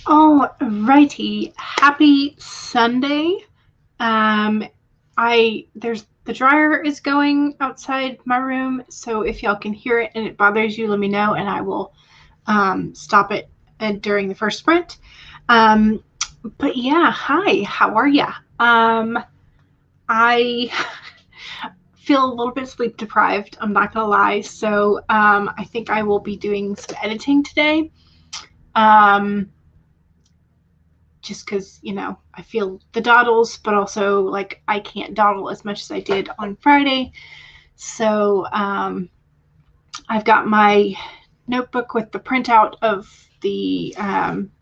All righty, happy Sunday. The dryer is going outside my room, so if y'all can hear it and it bothers you, let me know and I will stop it during the first sprint. But yeah, hi, how are ya? I feel a little bit sleep deprived, I'm not gonna lie, so I think I will be doing some editing today. Just because, I feel the dawdles, but also like I can't dawdle as much as I did on Friday. So I've got my notebook with the printout of the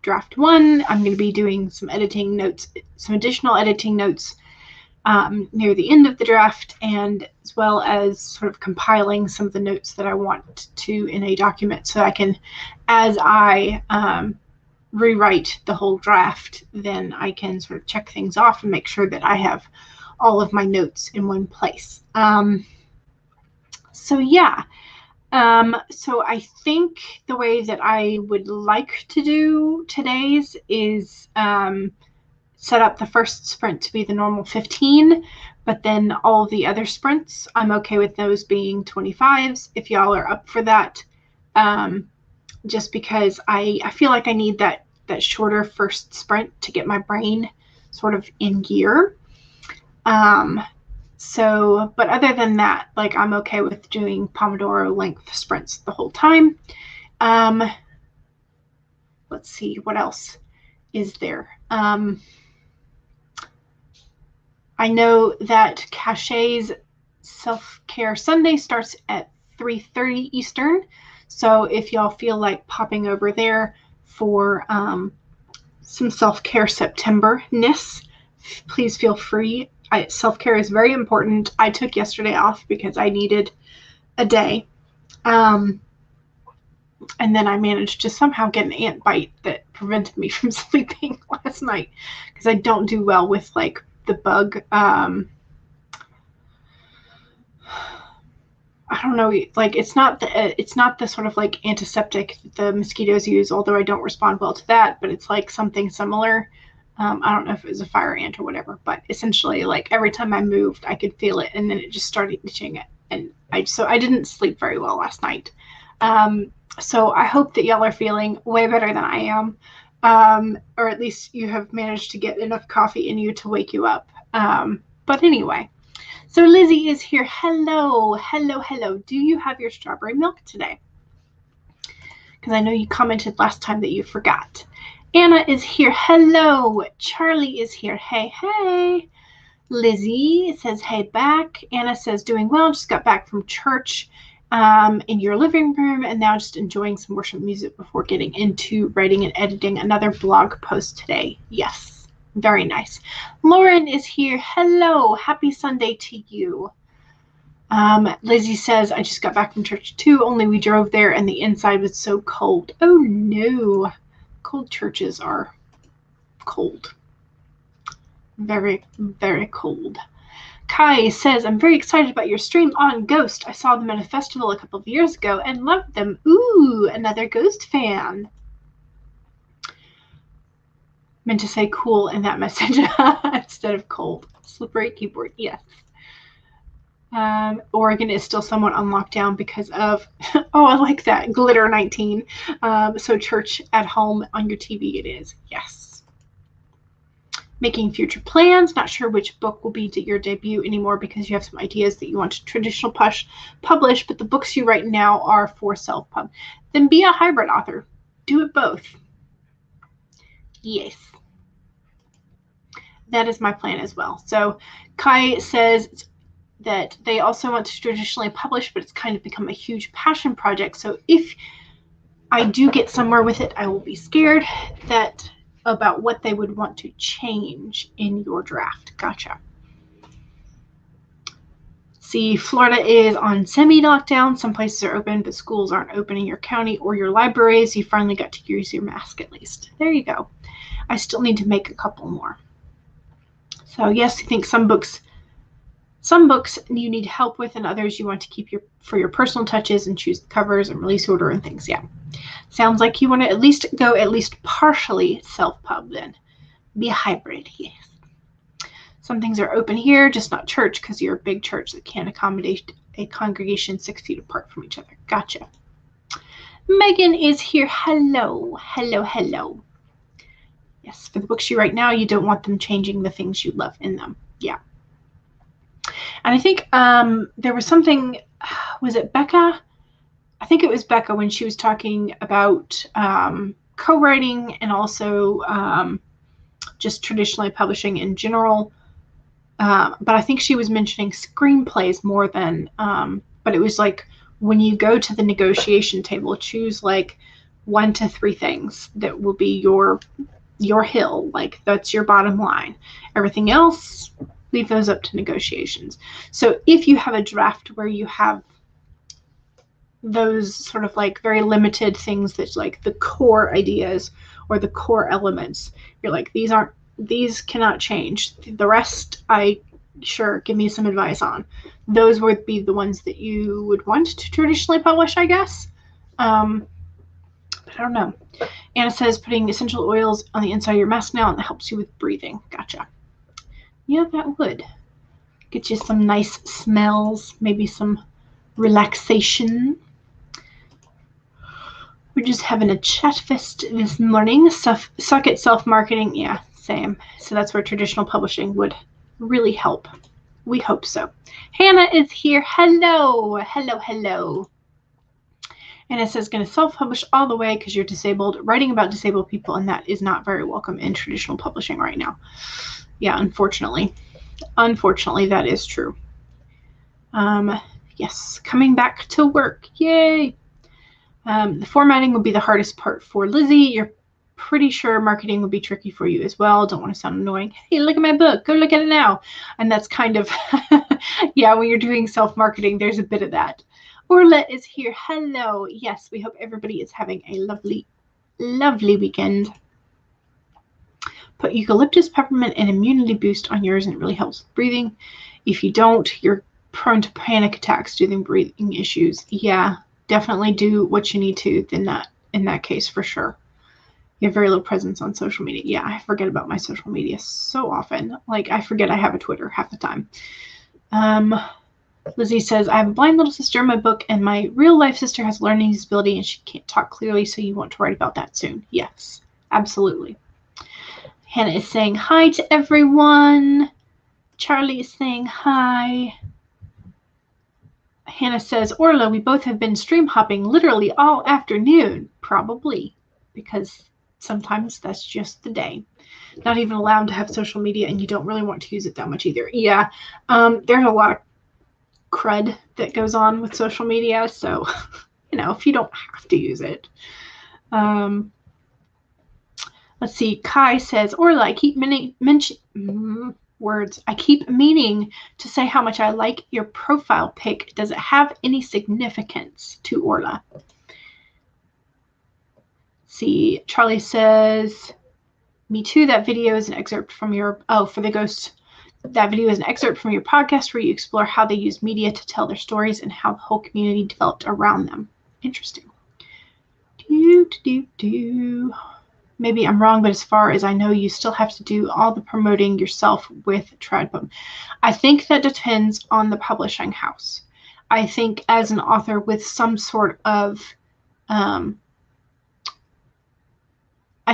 draft one. I'm going to be doing some editing notes, some additional editing notes near the end of the draft, and as well as sort of compiling some of the notes that I want to in a document so I can, as I rewrite the whole draft, then I can sort of check things off and make sure that I have all of my notes in one place. So yeah, so I think the way that I would like to do today's is set up the first sprint to be the normal 15, but then all the other sprints, I'm okay with those being 25s if y'all are up for that. Just because I feel like I need that shorter first sprint to get my brain sort of in gear. So, but other than that, like I'm okay with doing Pomodoro length sprints the whole time. Let's see, what else is there? I know that Cachet's Self-Care Sunday starts at 3:30 Eastern. So if y'all feel like popping over there for some self-care September-ness, please feel free. Self-care is very important. I took yesterday off because I needed a day. And then I managed to somehow get an ant bite that prevented me from sleeping last night because I don't do well with like the bug. I don't know, like it's not the sort of like antiseptic the mosquitoes use, although I don't respond well to that, but it's like something similar. I don't know if it was a fire ant or whatever, but essentially like every time I moved, I could feel it, and then it just started itching it, and I didn't sleep very well last night. So I hope that y'all are feeling way better than I am, or at least you have managed to get enough coffee in you to wake you up. But anyway. So Lizzie is here. Hello, hello, hello. Do you have your strawberry milk today? Because I know you commented last time that you forgot. Anna is here. Hello. Charlie is here. Hey, hey. Lizzie says, hey, back. Anna says, doing well. Just got back from church in your living room and now just enjoying some worship music before getting into writing and editing another blog post today. Yes. Very nice. Lauren is here. Hello. Happy Sunday to you. Lizzie says, I just got back from church too, only we drove there and the inside was so cold. Oh no. Cold churches are cold. Very, very cold. Kai says, I'm very excited about your stream on Ghost. I saw them at a festival a couple of years ago and loved them. Ooh, another Ghost fan. Meant to say cool in that message instead of cold. Slippery keyboard, yes. Oregon is still somewhat on lockdown because of, oh, I like that, Glitter 19. So church at home on your TV it is, yes. Making future plans, not sure which book will be your debut anymore because you have some ideas that you want to traditional publish, but the books you write now are for self-pub. Then be a hybrid author. Do it both. Yes. That is my plan as well. So Kai says that they also want to traditionally publish, but it's kind of become a huge passion project. So if I do get somewhere with it, I will be scared about what they would want to change in your draft. Gotcha. See, Florida is on semi-lockdown. Some places are open, but schools aren't open in your county or your libraries. You finally got to use your mask at least. There you go. I still need to make a couple more. So yes, I think some books you need help with, and others you want to keep for your personal touches and choose the covers and release order and things. Yeah. Sounds like you want to at least go at least partially self-pub then. Be a hybrid, yes. Some things are open here, just not church, because you're a big church that can't accommodate a congregation 6 feet apart from each other. Gotcha. Megan is here. Hello. Hello, hello. Yes, for the books you write now, you don't want them changing the things you love in them. Yeah. And I think there was something, was it Becca? I think it was Becca when she was talking about co-writing and also just traditionally publishing in general. But I think she was mentioning screenplays more than, but it was like when you go to the negotiation table, choose like 1 to 3 things that will be your hill, like that's your bottom line. Everything else, leave those up to negotiations. So if you have a draft where you have those sort of like very limited things that's like the core ideas or the core elements, you're like, these cannot change. The rest, sure, give me some advice on. Those would be the ones that you would want to traditionally publish, I guess. But I don't know. Anna says putting essential oils on the inside of your mask now, and that helps you with breathing. Gotcha. Yeah, that would get you some nice smells, maybe some relaxation. We're just having a chat fest this morning. Suck at self-marketing. Yeah, same. So that's where traditional publishing would really help. We hope so. Hannah is here. Hello. Hello, hello. And it says, going to self-publish all the way because you're disabled. Writing about disabled people, and that is not very welcome in traditional publishing right now. Yeah, unfortunately. Unfortunately, that is true. Yes, coming back to work. Yay. The formatting will be the hardest part for Lizzie. You're pretty sure marketing will be tricky for you as well. Don't want to sound annoying. Hey, look at my book. Go look at it now. And that's kind of, yeah, when you're doing self-marketing, there's a bit of that. Orla is here. Hello. Yes, we hope everybody is having a lovely, lovely weekend. Put eucalyptus, peppermint, and immunity boost on yours, and it really helps with breathing. If you don't, you're prone to panic attacks due to breathing issues. Yeah, definitely do what you need to in that case, for sure. You have very little presence on social media. Yeah, I forget about my social media so often. Like, I forget I have a Twitter half the time. Lizzie says, I have a blind little sister in my book, and my real-life sister has a learning disability, and she can't talk clearly, so you want to write about that soon. Yes, absolutely. Hannah is saying hi to everyone. Charlie is saying hi. Hannah says, Orla, we both have been stream hopping literally all afternoon. Probably, because sometimes that's just the day. Not even allowed to have social media, and you don't really want to use it that much either. Yeah, there's a lot of crud that goes on with social media, so you know, if you don't have to use it. Let's see. Kai says, Orla, I keep I keep meaning to say how much I like your profile pic. Does it have any significance to Orla? See, Charlie says, me too. That video is an excerpt from your, for the ghost. That video is an excerpt from your podcast where you explore how they use media to tell their stories and how the whole community developed around them. Interesting. Maybe I'm wrong, but as far as I know, you still have to do all the promoting yourself with TradPub. I think that depends on the publishing house. I think as an author with some sort of, I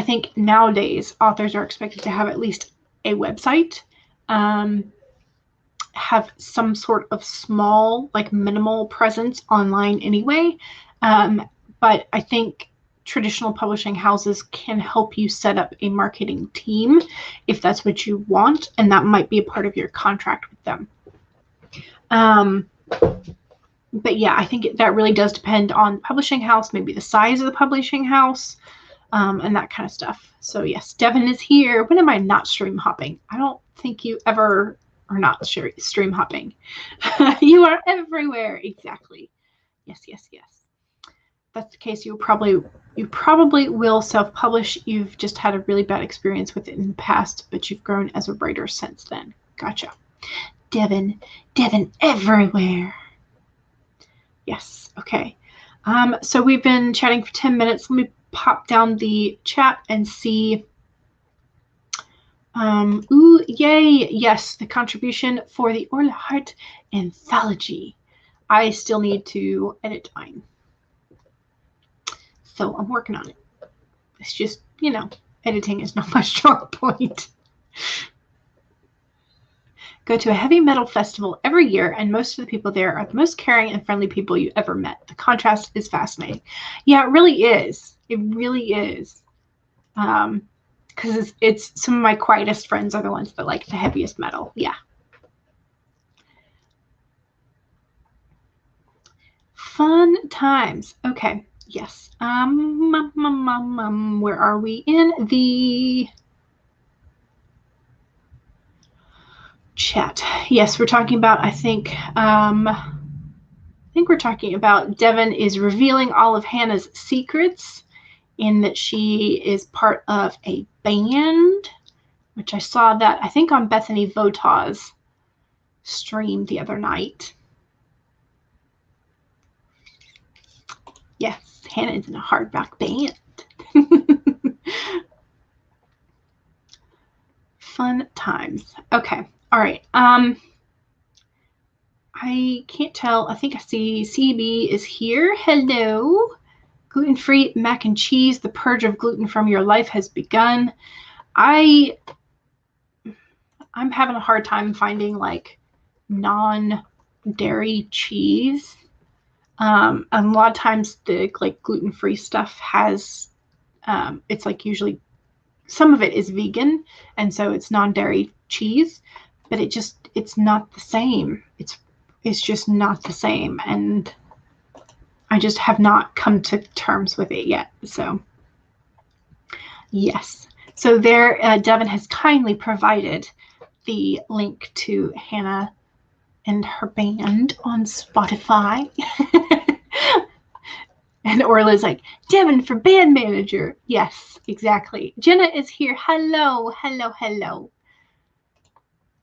think nowadays authors are expected to have at least a website, have some sort of small, like minimal presence online anyway. But I think traditional publishing houses can help you set up a marketing team if that's what you want, and that might be a part of your contract with them. But yeah, I think that really does depend on the publishing house, maybe the size of the publishing house, and that kind of stuff. So yes, Devin is here. When am I not stream hopping? I don't think you ever are not stream hopping. You are everywhere. Exactly. Yes, yes, yes. That's the case, you probably will self-publish. You've just had a really bad experience with it in the past, but you've grown as a writer since then. Gotcha. Devin everywhere. Yes, okay. So we've been chatting for 10 minutes. Let me pop down the chat and see. Ooh, yay. Yes, the contribution for the Orla Hart anthology. I still need to edit mine. So I'm working on it. It's just, you know, editing is not my strong point. Go to a heavy metal festival every year, and most of the people there are the most caring and friendly people you ever met. The contrast is fascinating. Yeah, it really is. It really is. Because it's some of my quietest friends are the ones that like the heaviest metal. Yeah. Fun times. Okay. Yes. Where are we in the chat? Yes, we're talking about, I think we're talking about Devin is revealing all of Hannah's secrets in that she is part of a band, which I saw that, I think, on Bethany Votaw's stream the other night. Yes, Hannah is in a hardback band. Fun times. Okay. All right. I can't tell. I think I see CB is here. Hello. Gluten-free mac and cheese. The purge of gluten from your life has begun. I'm having a hard time finding like non-dairy cheese. A lot of times the like gluten-free stuff has, it's like usually some of it is vegan, and so it's non-dairy cheese, but it's not the same. It's just not the same, and I just have not come to terms with it yet. So yes. So there, Devin has kindly provided the link to Hannah and her band on Spotify. And Orla's like, Devin for band manager. Yes, exactly. Jenna is here. Hello, hello, hello.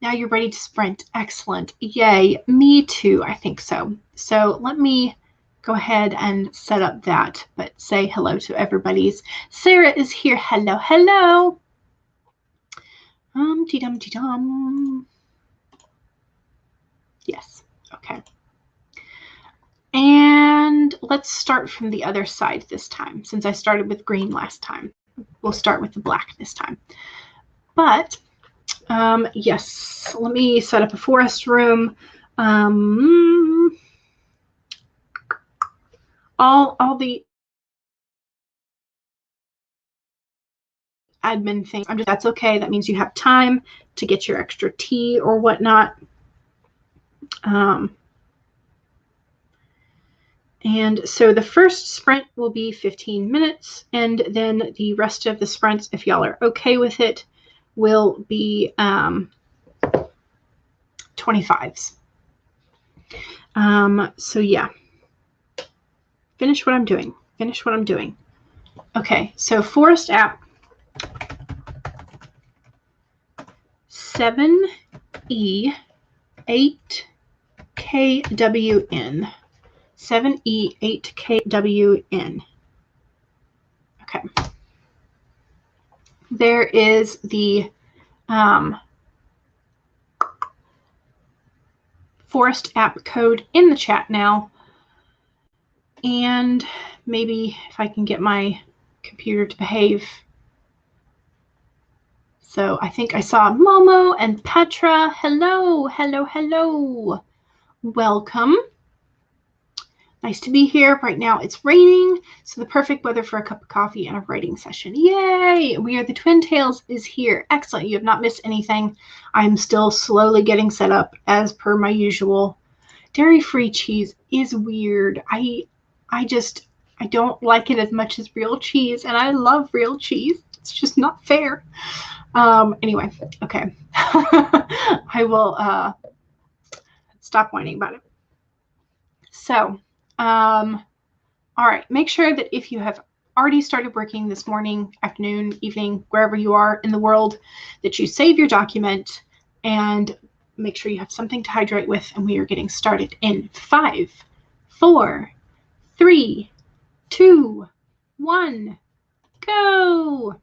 Now you're ready to sprint. Excellent. Yay. Me too. I think so. So let me go ahead and set up that, but say hello to everybody's. Sarah is here. Hello, hello. Dee-dum. Yes. Okay. And let's start from the other side this time. Since I started with green last time, we'll start with the black this time. But yes, let me set up a forest room. All the admin things, that's okay. That means you have time to get your extra tea or whatnot. And so the first sprint will be 15 minutes, and then the rest of the sprints, if y'all are okay with it, will be 25s. So yeah, finish what I'm doing. Okay, so Forest app 7E8KWN. 7E8KWN. Okay. There is the Forest app code in the chat now. And maybe if I can get my computer to behave. So I think I saw Momo and Petra. Hello, hello, hello. Welcome. Nice to be here. Right now it's raining, so the perfect weather for a cup of coffee and a writing session. Yay! We Are the Twin Tails is here. Excellent. You have not missed anything. I'm still slowly getting set up as per my usual. Dairy-free cheese is weird. I don't like it as much as real cheese, and I love real cheese. It's just not fair. Anyway, okay. I will stop whining about it. So, all right, make sure that if you have already started working this morning, afternoon, evening, wherever you are in the world, that you save your document and make sure you have something to hydrate with, and we are getting started in 5, 4, 3, 2, 1, go.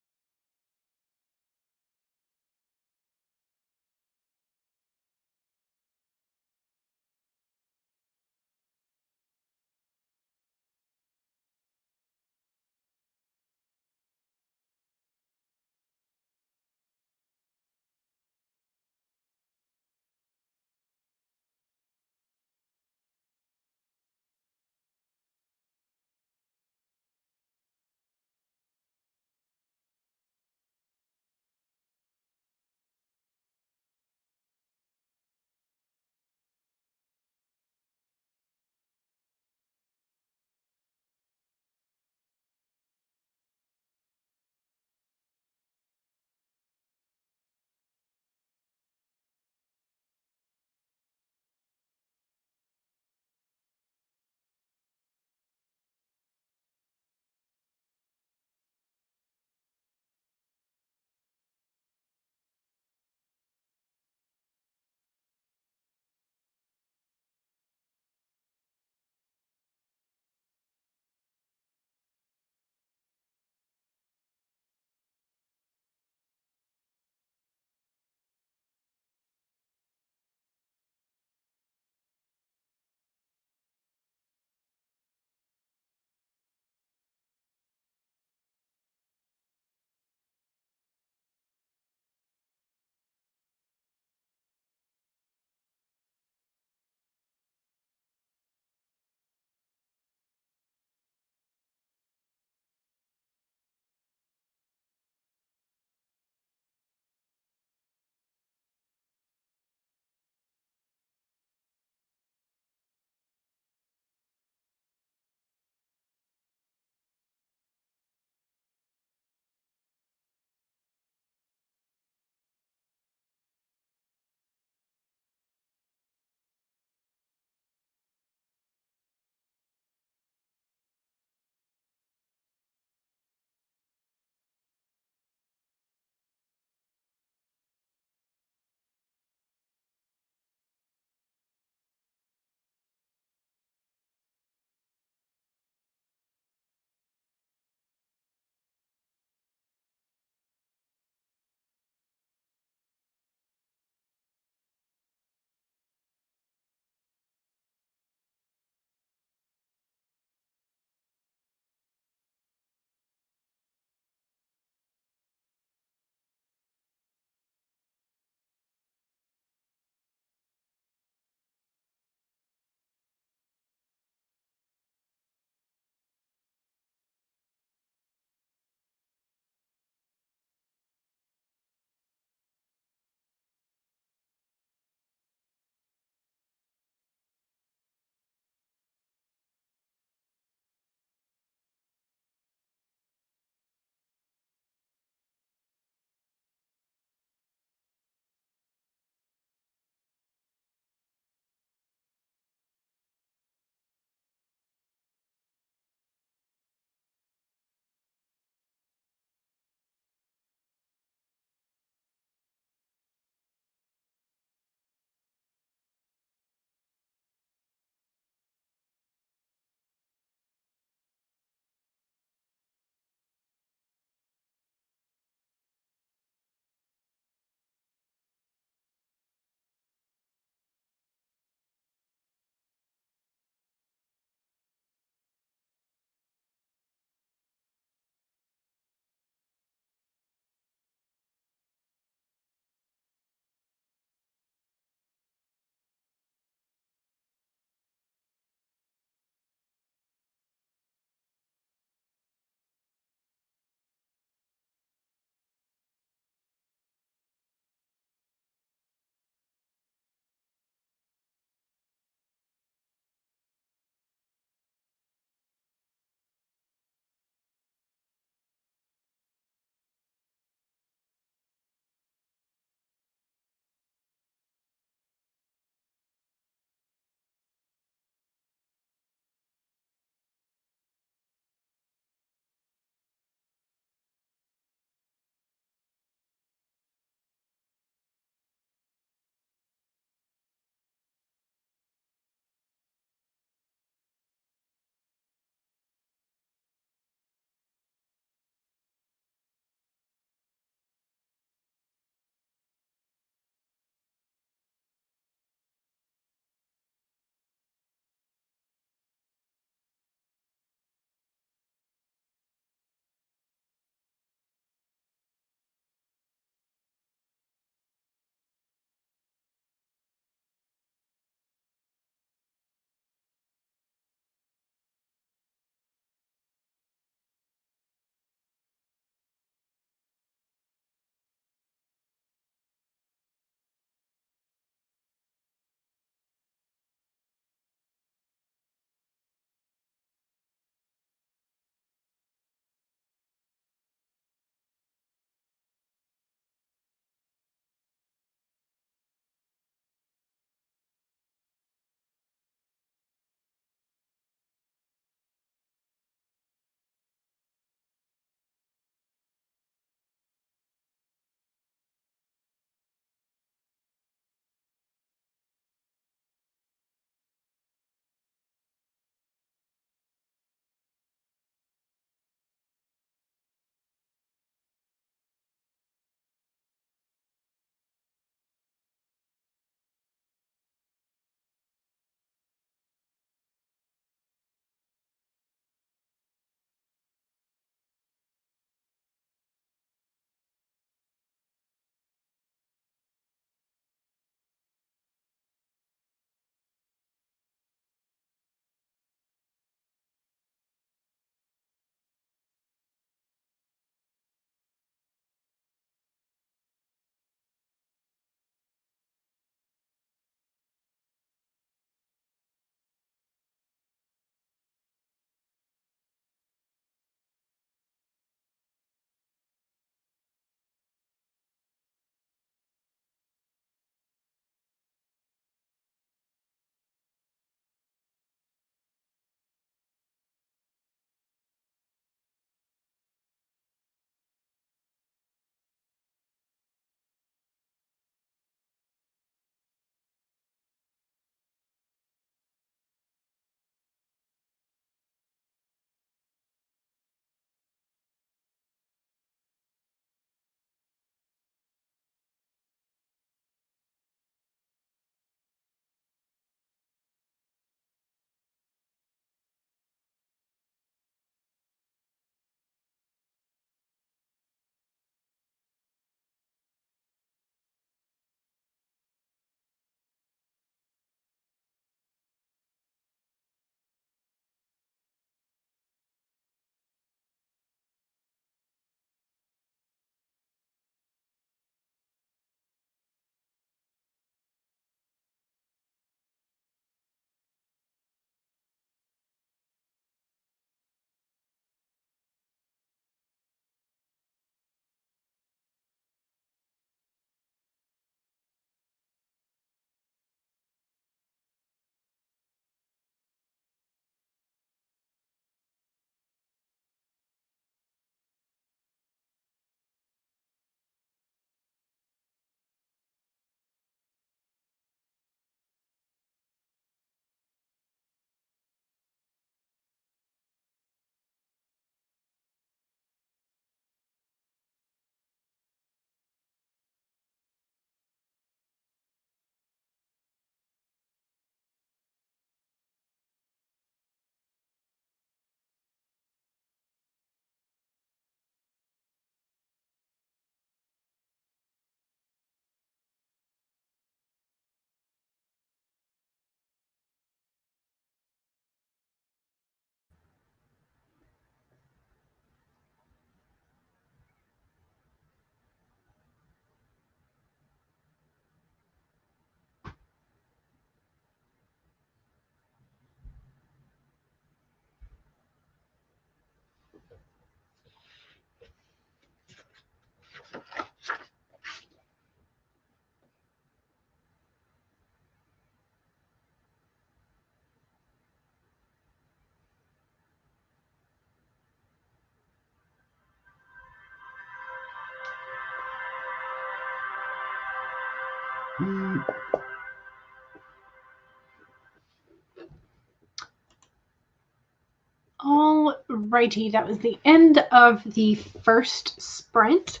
Alrighty, that was the end of the first sprint.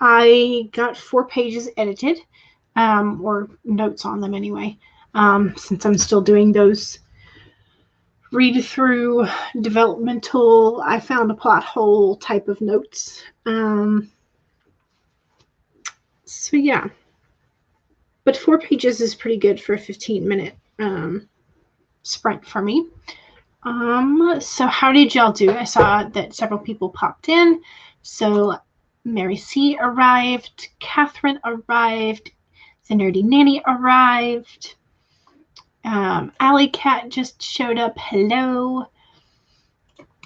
I got 4 pages edited, or notes on them anyway, since I'm still doing those read through developmental, I found a plot hole type of notes. So yeah, but 4 pages is pretty good for a 15-minute sprint for me. So how did y'all do? I saw that several people popped in. So Mary C arrived, Catherine arrived, the Nerdy Nanny arrived, Alley Cat just showed up, hello.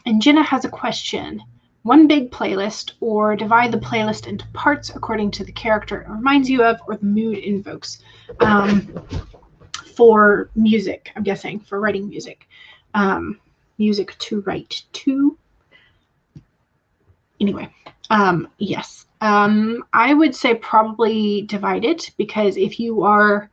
And Jenna has a question. One big playlist, or divide the playlist into parts according to the character it reminds you of or the mood invokes. For music, I'm guessing, for writing music. Music to write to. Anyway, yes. I would say probably divide it, because if you are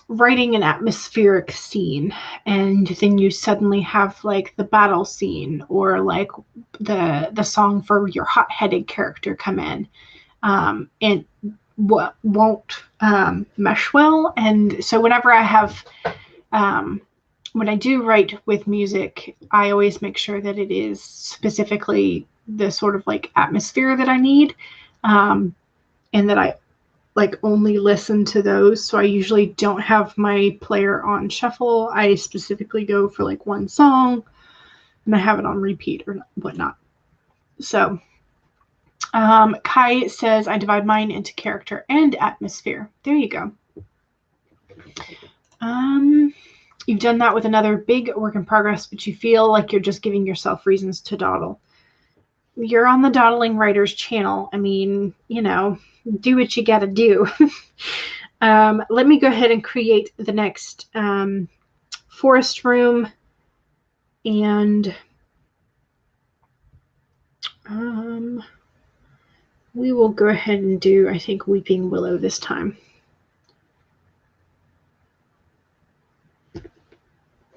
writing an atmospheric scene and then you suddenly have like the battle scene or like the song for your hot-headed character come in, and won't mesh well. And so whenever I have when I do write with music, I always make sure that it is specifically the sort of like atmosphere that I need, and that I like only listen to those. So I usually don't have my player on shuffle. I specifically go for like one song and I have it on repeat or whatnot. So Kai says I divide mine into character and atmosphere. There you go. You've done that with another big work in progress, but you feel like you're just giving yourself reasons to dawdle. You're on the Dawdling Writers channel. I mean, you know, do what you gotta do. Let me go ahead and create the next forest room, and we will go ahead and do, I think, Weeping Willow this time.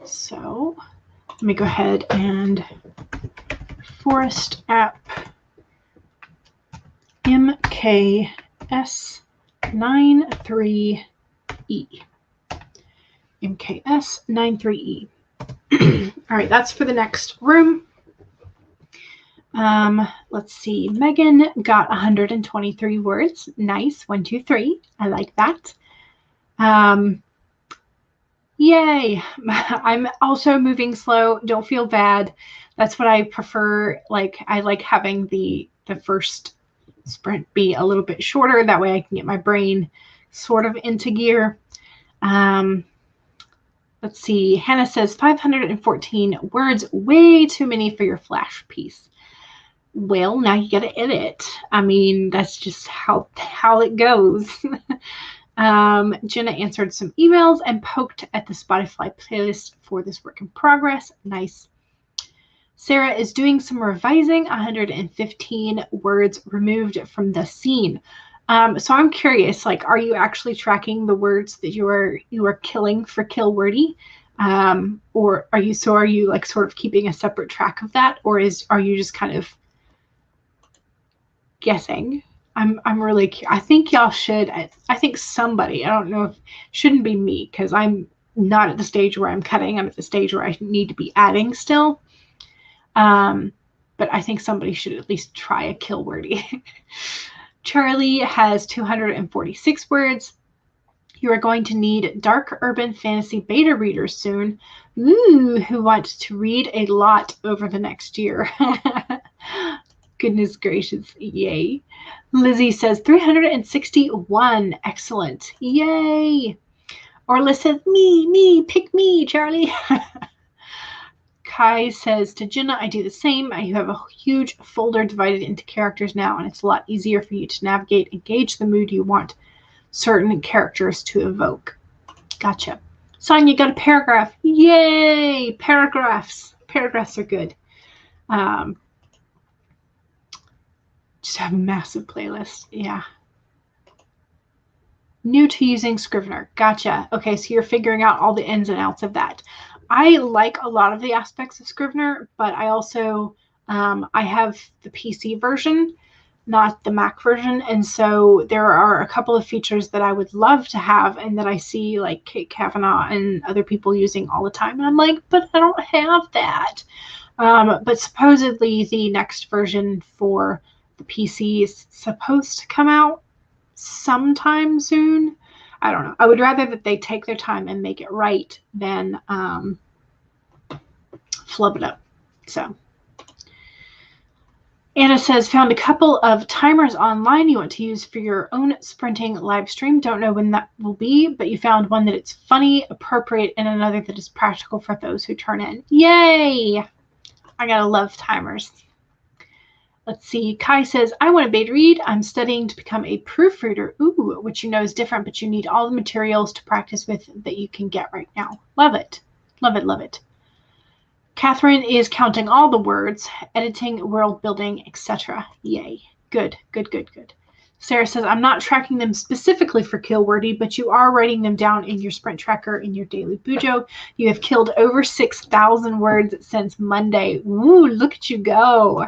So let me go ahead and forest app MKS93E. MKS93E. All right, that's for the next room. Let's see. Megan got 123 words. Nice. 1, 2, 3. I like that. Yay. I'm also moving slow. Don't feel bad. That's what I prefer. Like, I like having the first sprint be a little bit shorter. That way I can get my brain sort of into gear. Let's see. Hannah says 514 words, way too many for your flash piece. Well, now you got to edit. I mean, that's just how it goes. Jenna answered some emails and poked at the Spotify playlist for this work in progress. Nice. Sarah is doing some revising, 115 words removed from the scene. So I'm curious, like, are you actually tracking the words that you are killing for Milwordy? Or are you like sort of keeping a separate track of that? Or are you just kind of guessing? I'm really, I think y'all should, I think somebody, I don't know if, shouldn't be me, because I'm not at the stage where I'm cutting. I'm at the stage where I need to be adding still. But I think somebody should at least try a Milwordy. Charlie has 246 words. You are going to need dark urban fantasy beta readers soon. Ooh, who want to read a lot over the next year. Goodness gracious, yay. Lizzie says 361. Excellent. Yay. Orla says, me, pick me, Charlie. Kai says to Jenna, I do the same. I have a huge folder divided into characters now, and it's a lot easier for you to navigate and gauge the mood you want certain characters to evoke. Gotcha. Sonia got a paragraph. Yay! Paragraphs. Paragraphs are good. Just have a massive playlist. Yeah. New to using Scrivener. Gotcha. Okay, so you're figuring out all the ins and outs of that. I like a lot of the aspects of Scrivener, but I also I have the PC version, not the Mac version, and so there are a couple of features that I would love to have and that I see like Kate Kavanaugh and other people using all the time, and I'm like, but I don't have that. But supposedly the next version for the PC is supposed to come out sometime soon. I don't know. I would rather that they take their time and make it right than flub it up. So Anna says, found a couple of timers online you want to use for your own sprinting live stream. Don't know when that will be, but you found one that it's funny, appropriate, and another that is practical for those who turn in. Yay! I gotta love timers. Let's see. Kai says, I want a beta read. I'm studying to become a proofreader. Ooh, which you know is different, but you need all the materials to practice with that you can get right now. Love it. Love it, love it. Catherine is counting all the words, editing, world building, etc. Yay. Good, good, good, good. Sarah says, I'm not tracking them specifically for Killwordy, but you are writing them down in your sprint tracker in your daily bujo. You have killed over 6,000 words since Monday. Woo, look at you go.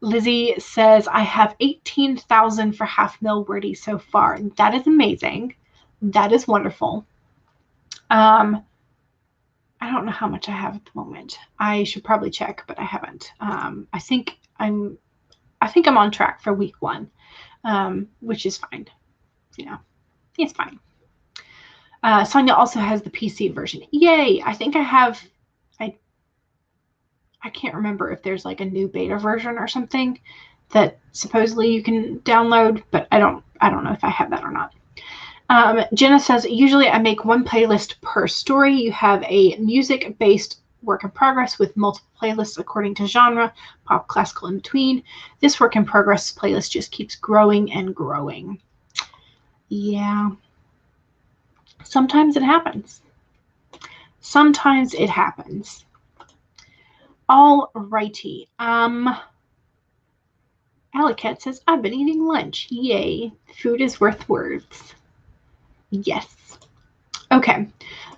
Lizzie says, I have 18,000 for half Milwordy so far. That is amazing. That is wonderful. I don't know how much I have at the moment. I should probably check, but I haven't. I think I'm on track for week 1, which is fine. You know, it's fine. Sonia also has the PC version. Yay! I think I have. I can't remember if there's like a new beta version or something that supposedly you can download, but I don't know if I have that or not. Jenna says, usually I make one playlist per story. You have a music-based work in progress with multiple playlists according to genre, pop, classical, in between. This work in progress playlist just keeps growing and growing. Yeah. Sometimes it happens. Sometimes it happens. All righty. Alicat says, I've been eating lunch. Yay. Food is worth words. Yes. Okay.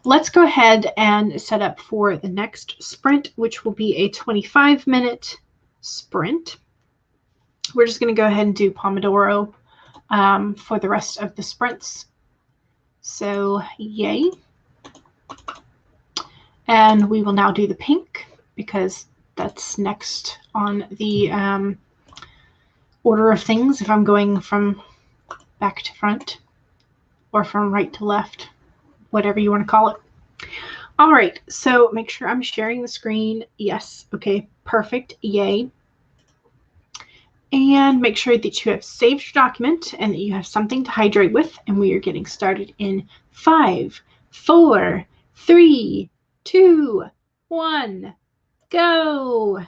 Let's go ahead and set up for the next sprint, which will be a 25-minute sprint. We're just going to go ahead and do Pomodoro for the rest of the sprints. So, yay. And we will now do the pink because that's next on the order of things if I'm going from back to front or from right to left, whatever you want to call it. All right, so make sure I'm sharing the screen. Yes, okay, perfect, yay. And make sure that you have saved your document and that you have something to hydrate with. And we are getting started in 5, 4, 3, 2, 1, go.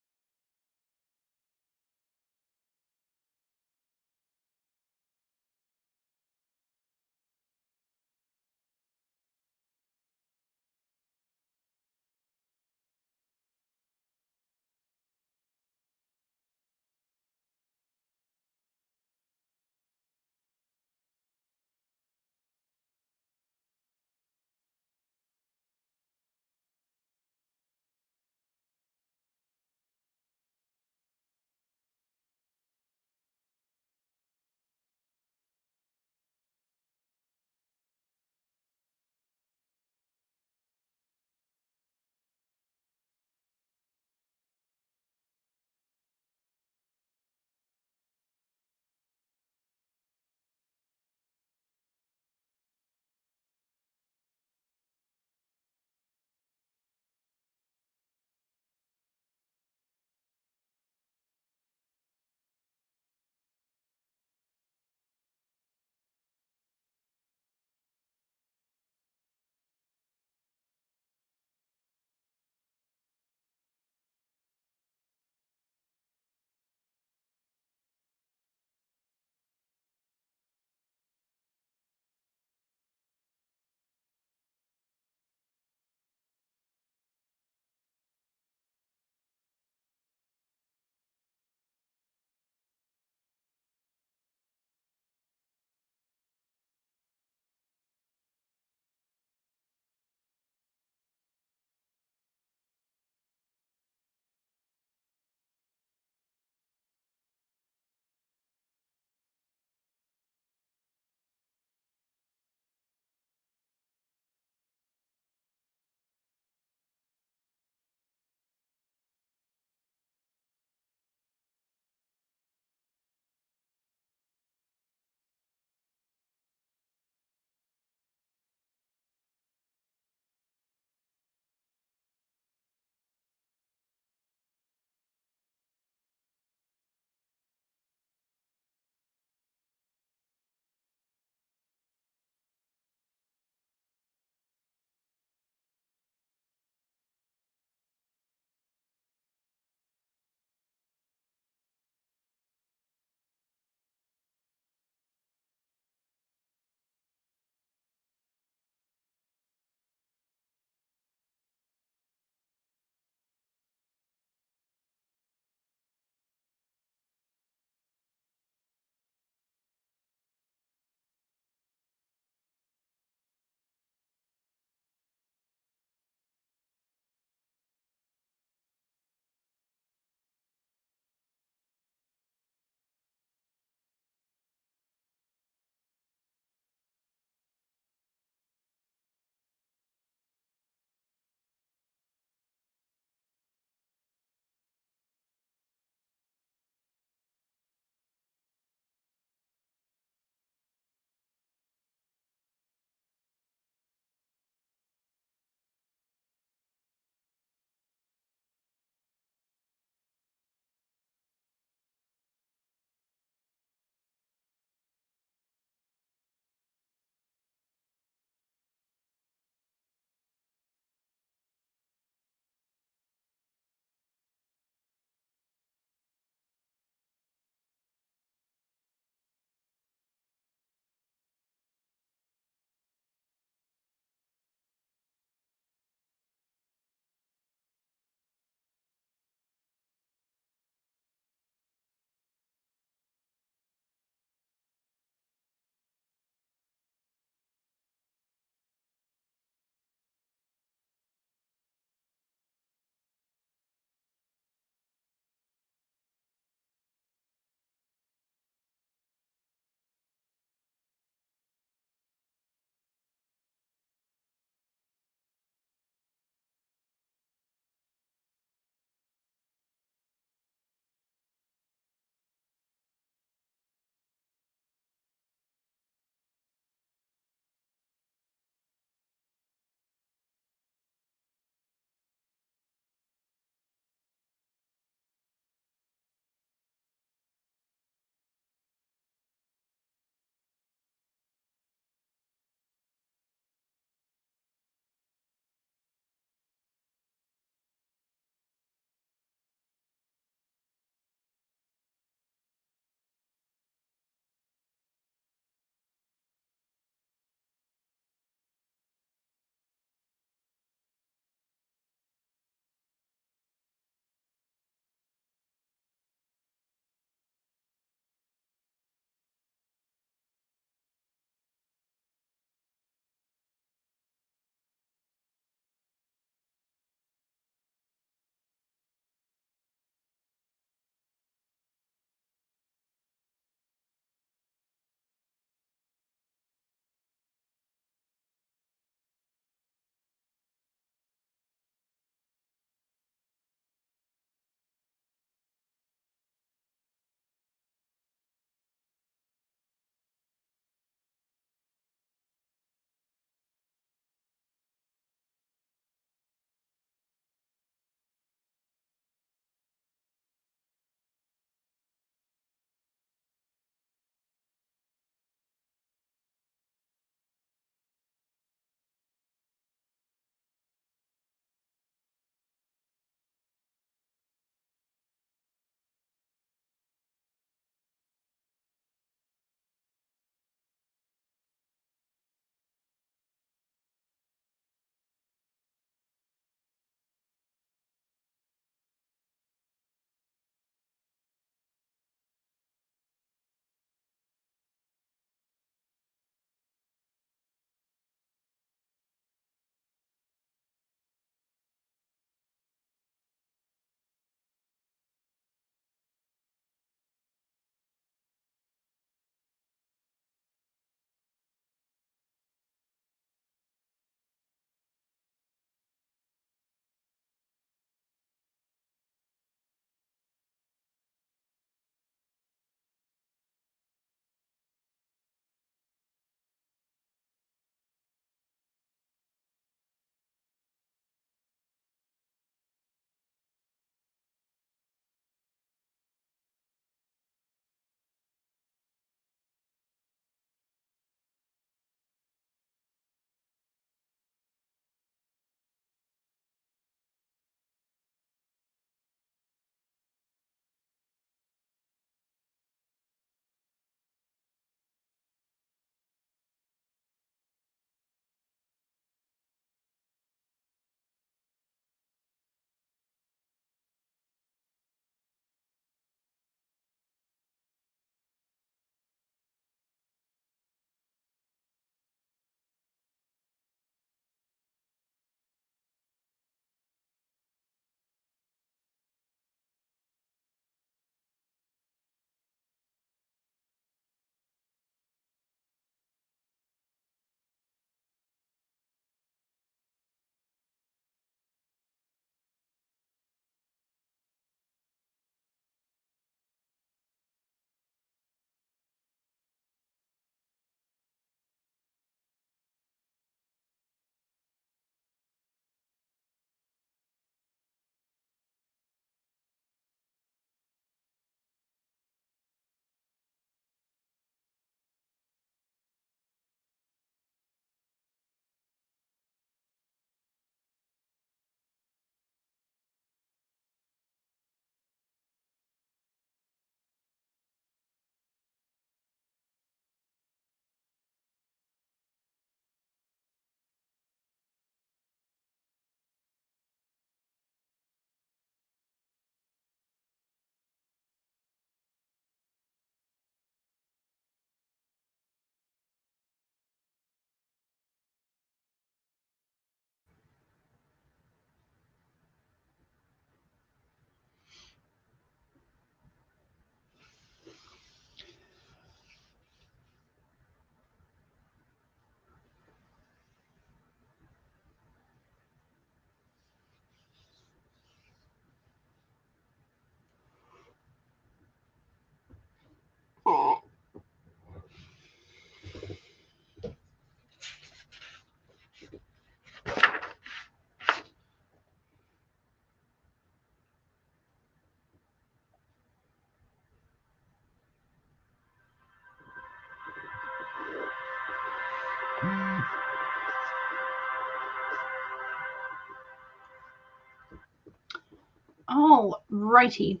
righty.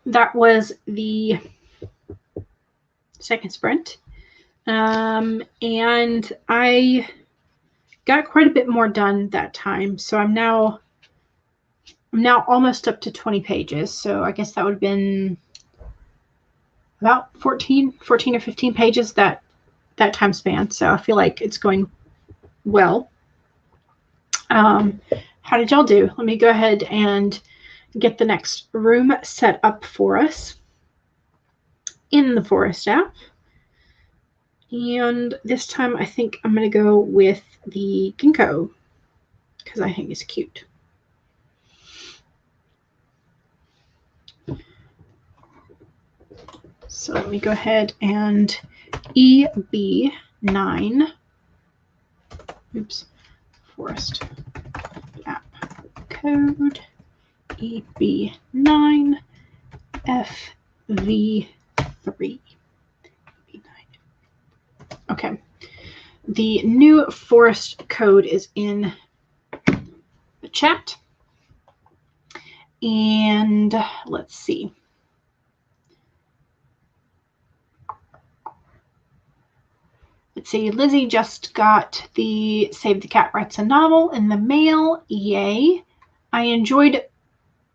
That was the second sprint. And I got quite a bit more done that time. So I'm now almost up to 20 pages. So I guess that would have been about 14 or 15 pages that time span. So I feel like it's going well. How did y'all do? Let me go ahead and get the next room set up for us in the Forest app. And this time I think I'm going to go with the ginkgo because I think it's cute. So let me go ahead and EB9, oops, Forest app code, EB9 FV3. Okay, the new forest code is in the chat. And let's see. Let's see, Lizzie just got the Save the Cat Writes a Novel in the mail. Yay. I enjoyed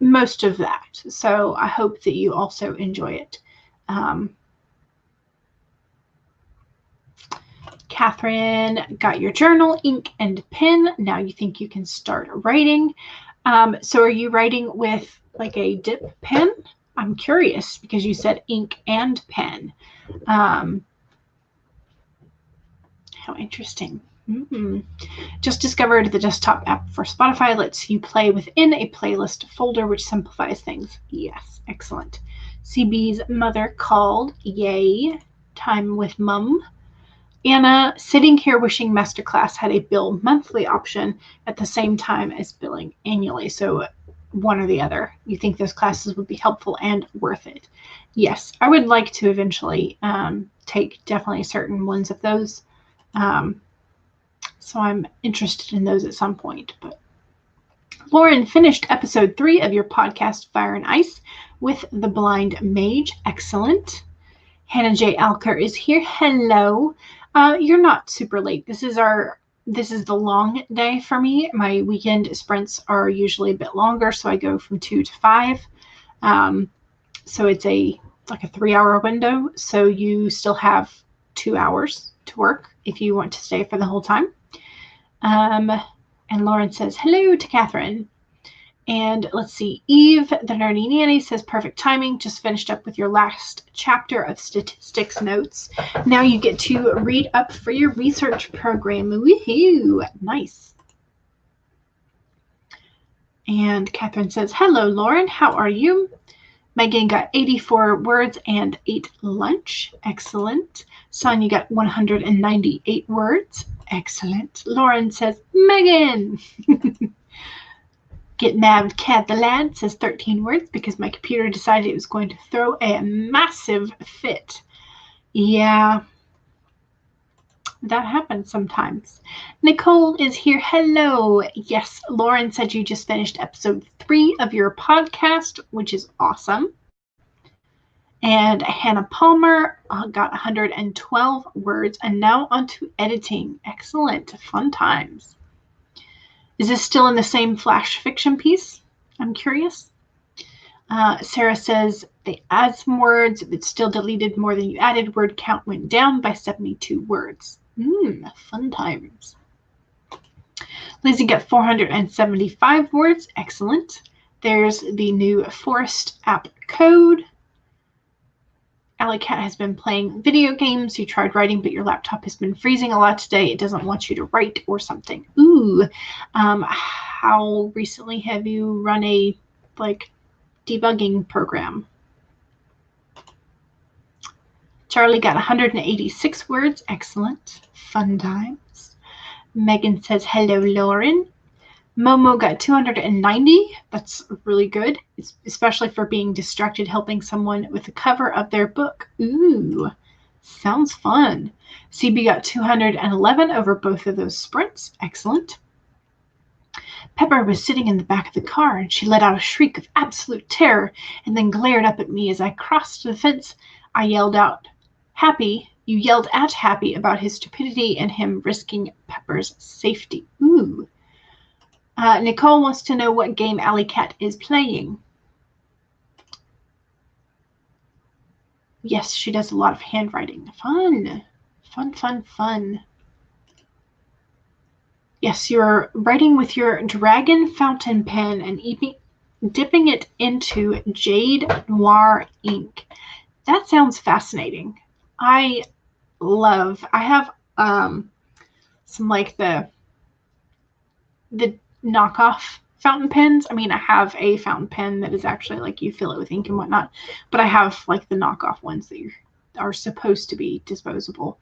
most of that, so I hope that you also enjoy it. Catherine got your journal, ink, and pen. Now you think you can start writing. So are you writing with like a dip pen? I'm curious because you said ink and pen. How interesting. Just discovered the desktop app for Spotify lets you play within a playlist folder, which simplifies things. Yes, excellent. CB's mother called. Yay. Time with mum. Anna, sitting here wishing Masterclass had a bill monthly option at the same time as billing annually. So one or the other. You think those classes would be helpful and worth it? Yes, I would like to eventually take definitely certain ones of those. So I'm interested in those at some point. But Lauren finished episode 3 of your podcast, Fire and Ice, with the Blind Mage. Excellent. Hannah J. Alker is here. Hello. You're not super late. This is the long day for me. My weekend sprints are usually a bit longer, so I go from 2 to 5. So it's like a 3-hour window. So you still have 2 hours to work if you want to stay for the whole time. And Lauren says hello to Catherine. And let's see, Eve, the Nerdy Nanny, says perfect timing. Just finished up with your last chapter of statistics notes. Now you get to read up for your research program. Woohoo! Nice. And Catherine says, hello, Lauren. How are you? Megan got 84 words and ate lunch. Excellent. Sonia got 198 words. Excellent. Lauren says, Megan. Get Mad Cat the Lad says 13 words because my computer decided it was going to throw a massive fit. Yeah, that happens sometimes. Nicole is here. Hello. Yes, Lauren said you just finished episode 3 of your podcast, which is awesome. And Hannah Palmer got 112 words and now onto editing. Excellent. Fun times. Is this still in the same flash fiction piece? I'm curious. Sarah says they add some words. If it's still deleted more than you added, word count went down by 72 words. Fun times. Lizzie got 475 words. Excellent. There's the new Forest app code. Alley Cat has been playing video games. You tried writing, but your laptop has been freezing a lot today. It doesn't want you to write or something. Ooh. How recently have you run a debugging program? Charlie got 186 words. Excellent. Fun times. Megan says, hello, Lauren. Momo got 290. That's really good, especially for being distracted helping someone with the cover of their book. Ooh, sounds fun. CB got 211 over both of those sprints. Excellent. Pepper was sitting in the back of the car, and she let out a shriek of absolute terror and then glared up at me as I crossed the fence. I yelled out, Happy, you yelled at Happy about his stupidity and him risking Pepper's safety. Ooh. Nicole wants to know what game Alley Cat is playing. Yes, she does a lot of handwriting. Fun. Fun, fun, fun. Yes, you're writing with your dragon fountain pen and dipping it into jade noir ink. That sounds fascinating. I have some like the knockoff fountain pens. I mean, I have a fountain pen that is actually like you fill it with ink and whatnot, but I have like the knockoff ones that are supposed to be disposable.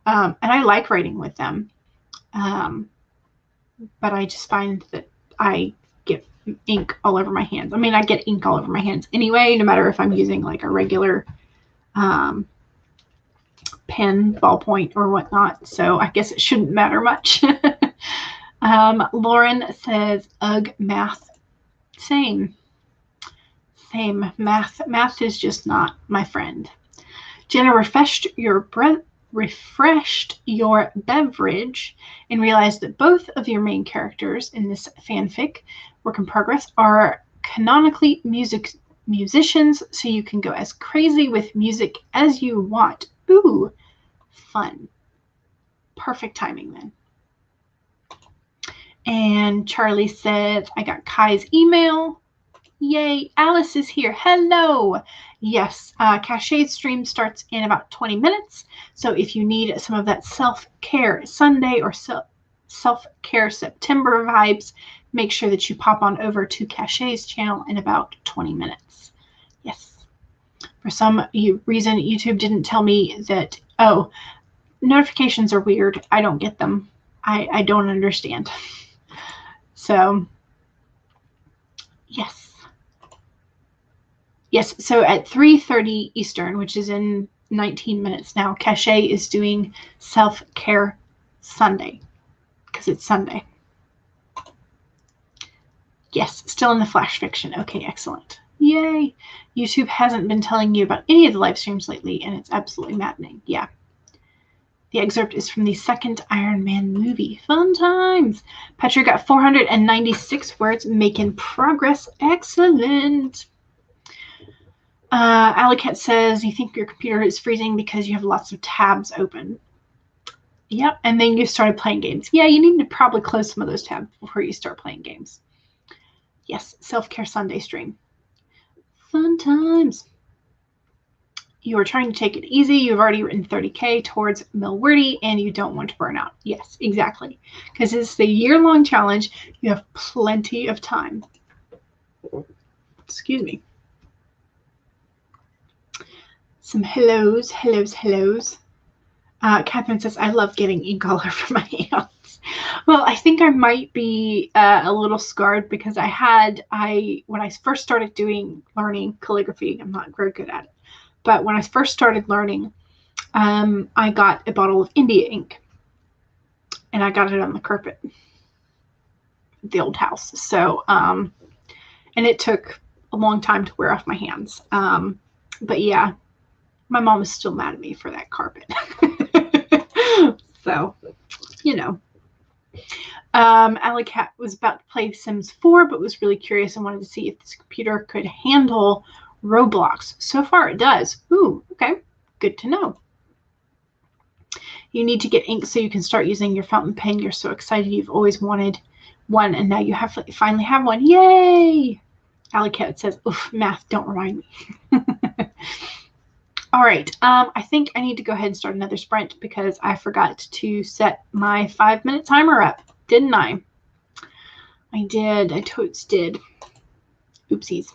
And I like writing with them. But I just find that I get ink all over my hands. I mean, I get ink all over my hands anyway, no matter if I'm using like a regular pen, ballpoint, or whatnot. So I guess it shouldn't matter much. Lauren says, ugh, math. Same. Math is just not my friend. Jenna refreshed your beverage and realized that both of your main characters in this fanfic, work in progress, are canonically musicians, so you can go as crazy with music as you want. Ooh, fun. Perfect timing then. And Charlie says, I got Kai's email. Yay, Alice is here. Hello. Yes, Cachet stream starts in about 20 minutes. So if you need some of that self-care Sunday or self-care September vibes, make sure that you pop on over to Cachet's channel in about 20 minutes. Yes. For some reason, YouTube didn't tell me that, oh, notifications are weird. I don't get them. I don't understand. So, yes. Yes, so at 3:30 Eastern, which is in 19 minutes now, Cachet is doing Self-Care Sunday because it's Sunday. Yes, still in the flash fiction. Okay, excellent. Yay. YouTube hasn't been telling you about any of the live streams lately, and it's absolutely maddening. Yeah. The excerpt is from the second Iron Man movie. Fun times. Petra got 496 words, making progress. Excellent. Alicat says, you think your computer is freezing because you have lots of tabs open. Yep, and then you started playing games. Yeah, you need to probably close some of those tabs before you start playing games. Yes, Self-Care Sunday stream. Fun times. You are trying to take it easy. You've already written 30K towards Milwordy, and you don't want to burn out. Yes, exactly. Because it's the year-long challenge. You have plenty of time. Excuse me. Some hellos. Catherine says, I love getting ink all over my hands. Well, I think I might be a little scarred because when I first started learning calligraphy, I'm not very good at it, but when I first started learning, I got a bottle of India ink, and I got it on the carpet at the old house. So, and it took a long time to wear off my hands. But yeah. My mom is still mad at me for that carpet. So, you know. Alicat was about to play Sims 4, but was really curious and wanted to see if this computer could handle Roblox. So far, it does. Ooh, okay. Good to know. You need to get ink so you can start using your fountain pen. You're so excited. You've always wanted one, and now you finally have one. Yay! Alicat says, oof, math, don't remind me. All right, I think I need to go ahead and start another sprint because I forgot to set my 5-minute timer up, didn't I? I did. I totes did. Oopsies.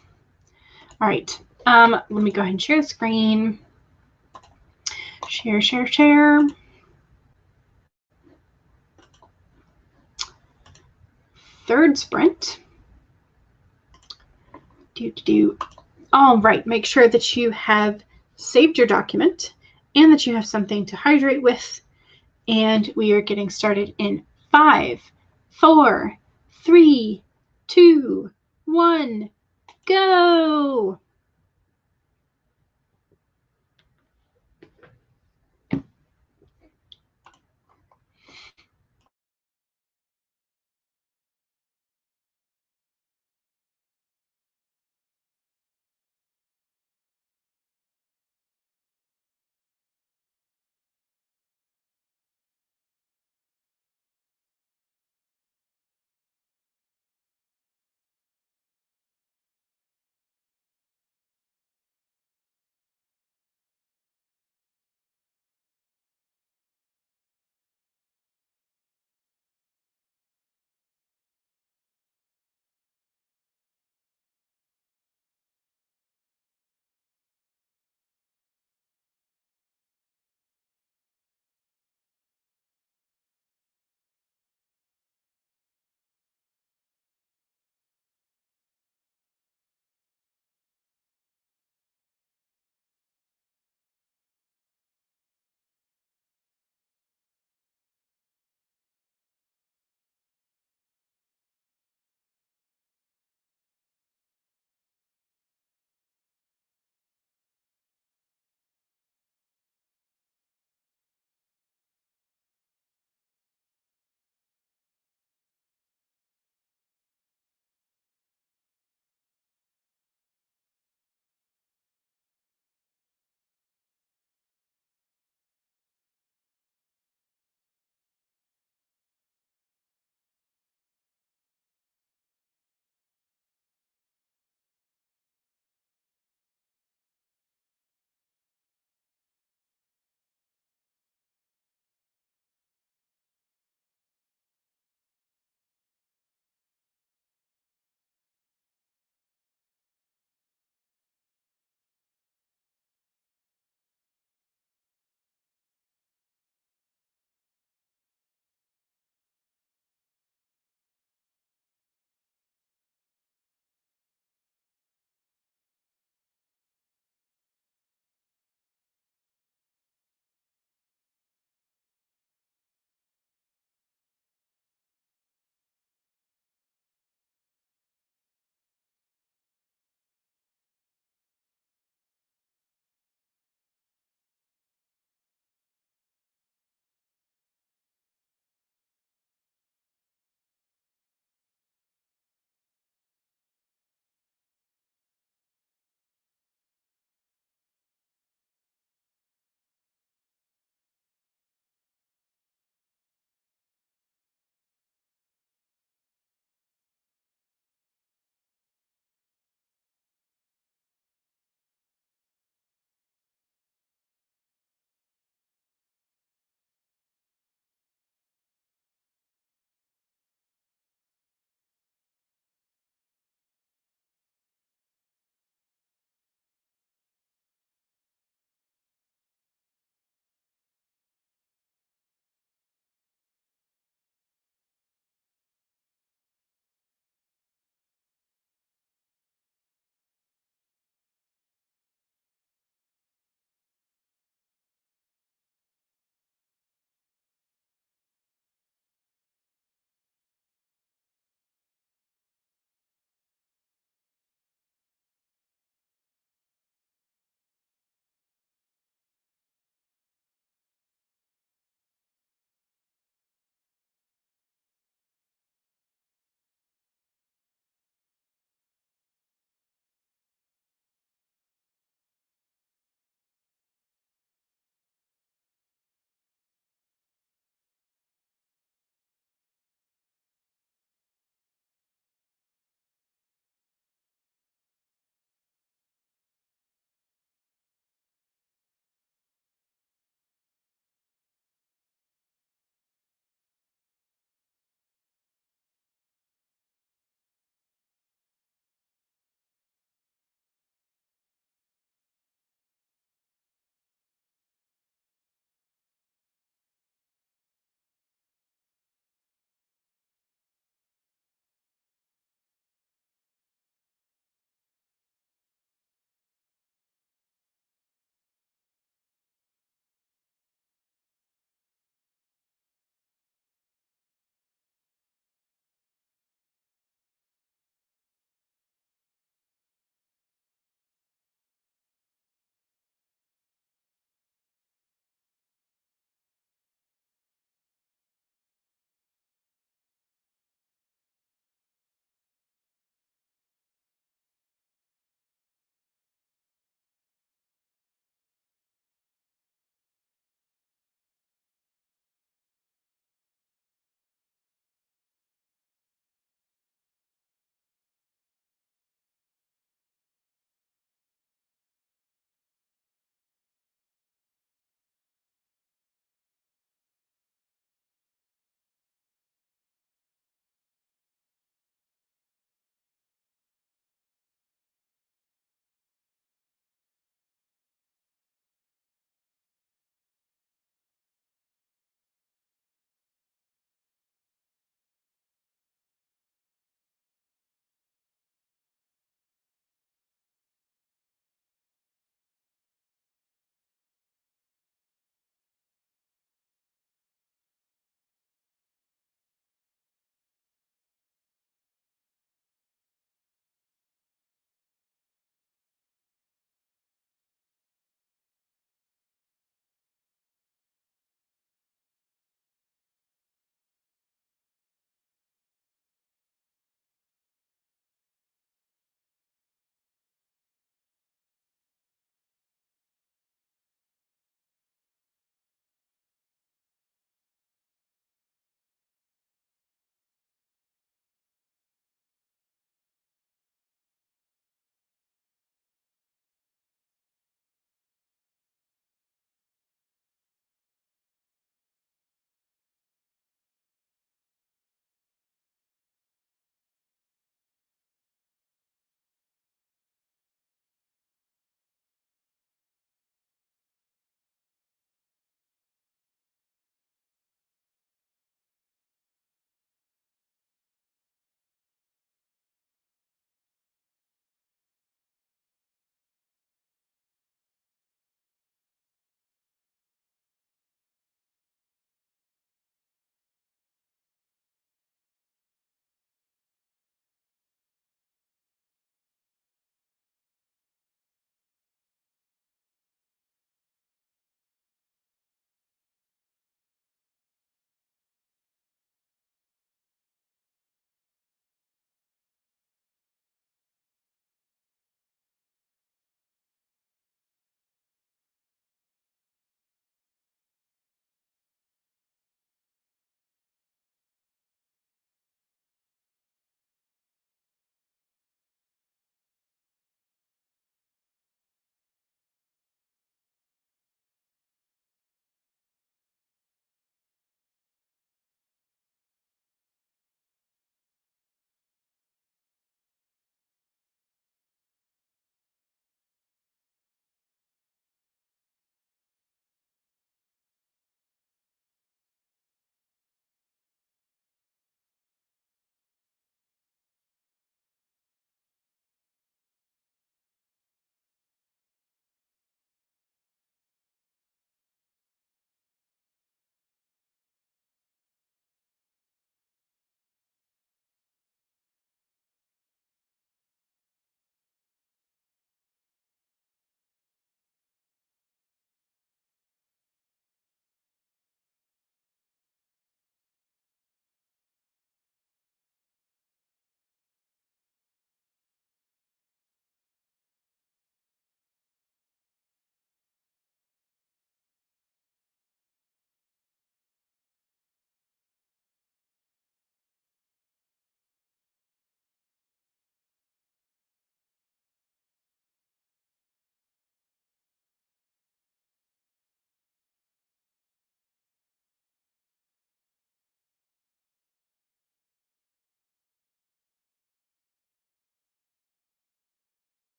All right, let me go ahead and share the screen. Share. Third sprint. All right, make sure that you have saved your document and that you have something to hydrate with. And we are getting started in 5, 4, 3, 2, 1, go!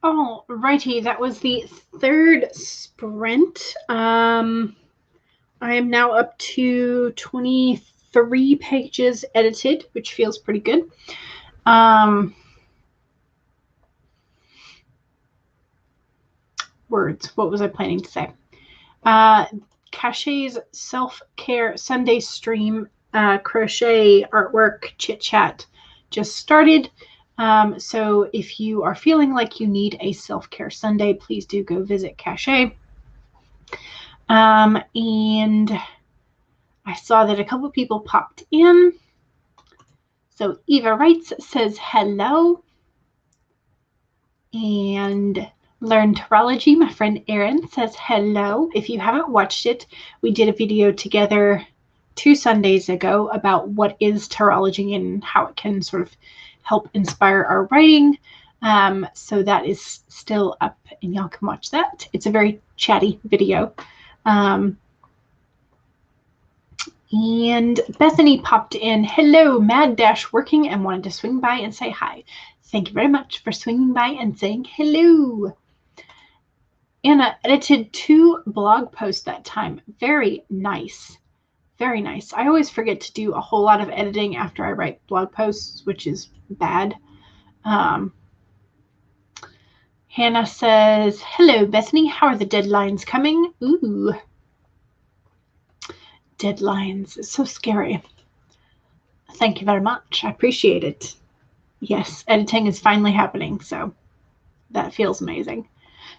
All righty, that was the third sprint. I am now up to 23 pages edited, which feels pretty good. Words. What was I planning to say? Cachet's self-care Sunday stream, crochet, artwork, chit-chat just started. So if you are feeling like you need a self-care Sunday, please do go visit Cachet. And I saw that a couple people popped in. So Eva Writes says hello. And Learn Tarology, my friend Erin says hello. If you haven't watched it, we did a video together 2 Sundays ago about what is tarology and how it can sort of help inspire our writing. So that is still up and y'all can watch that. It's a very chatty video. And Bethany popped in, hello, mad-working, and wanted to swing by and say hi. Thank you very much for swinging by and saying hello. Anna edited 2 blog posts that time. Very nice. Very nice. I always forget to do a whole lot of editing after I write blog posts, which is bad. Hannah says, hello, Bethany. How are the deadlines coming? Ooh. Deadlines. It's so scary. Thank you very much. I appreciate it. Yes, editing is finally happening, so that feels amazing.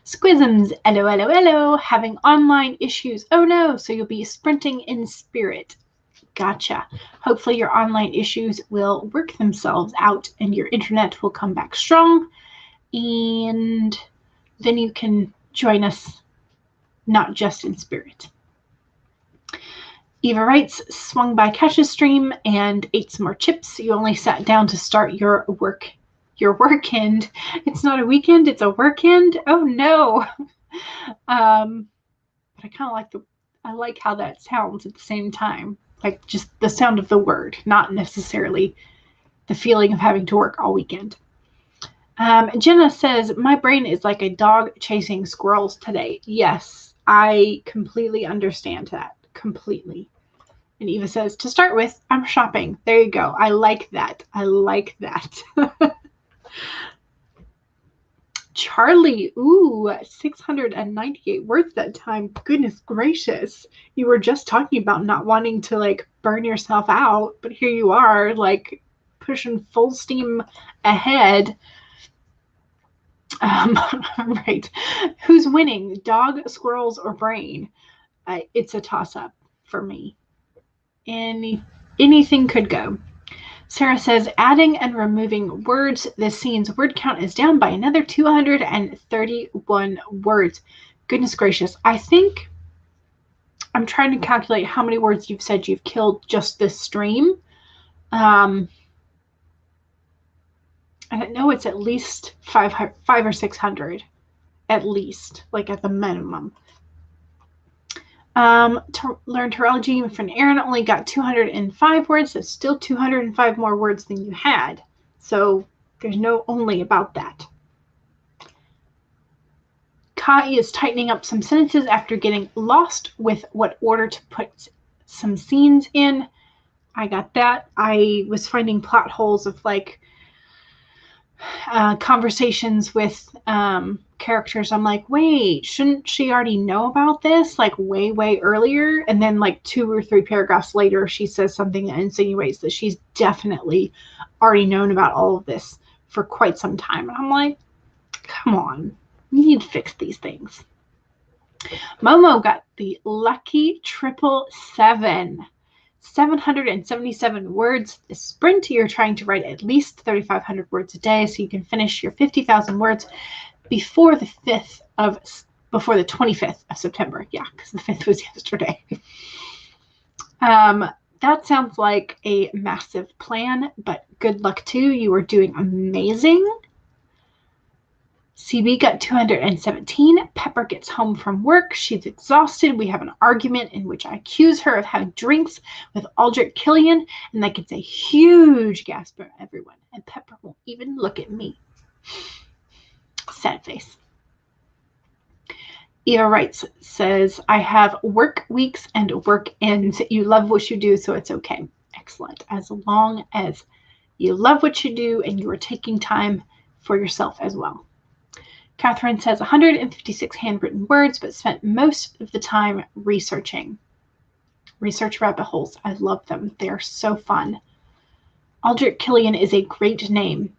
Squisms, LOLOLO, having online issues. Oh no, so you'll be sprinting in spirit. Gotcha. Hopefully your online issues will work themselves out and your internet will come back strong, and then you can join us not just in spirit. Eva Writes, swung by Cash's stream and ate some more chips. You only sat down to start your workend. It's not a weekend, it's a workend. Oh no. But I kind of like how that sounds at the same time. Like just the sound of the word, not necessarily the feeling of having to work all weekend. Jenna says, my brain is like a dog chasing squirrels today. Yes, I completely understand that. Completely. And Eva says, to start with, I'm shopping. There you go. I like that. I like that. Charlie, ooh, 698 words that time. Goodness gracious. You were just talking about not wanting to like burn yourself out, but here you are like pushing full steam ahead. Right. Who's winning? Dog, squirrels, or brain? It's a toss-up for me. Anything could go. Sarah says, adding and removing words. This scene's word count is down by another 231 words. Goodness gracious. I think I'm trying to calculate how many words you've said you've killed just this stream. And I know it's at least 500 or 600, at least, like at the minimum. To learn tarology, my friend Erin only got 205 words. That's still 205 more words than you had. So there's no only about that. Kai is tightening up some sentences after getting lost with what order to put some scenes in. I got that. I was finding plot holes of like conversations with characters. I'm like, wait, shouldn't she already know about this like way earlier? And then like 2 or 3 paragraphs later, she says something that insinuates that she's definitely already known about all of this for quite some time. And I'm like, come on, you need to fix these things. Momo got the lucky 777. 777 words this sprint. You're trying to write at least 3,500 words a day so you can finish your 50,000 words before the 25th of September. Yeah, because the 5th was yesterday. That sounds like a massive plan, but good luck too. You are doing amazing. CB got 217. Pepper gets home from work. She's exhausted. We have an argument in which I accuse her of having drinks with Aldrich Killian, and that gets a huge gasp from everyone. And Pepper won't even look at me. Sad face. Eva writes, says, I have work weeks and work ends. You love what you do, so it's okay. Excellent. As long as you love what you do and you are taking time for yourself as well. Catherine says 156 handwritten words, but spent most of the time researching. Research rabbit holes. I love them. They are so fun. Aldrich Killian is a great name.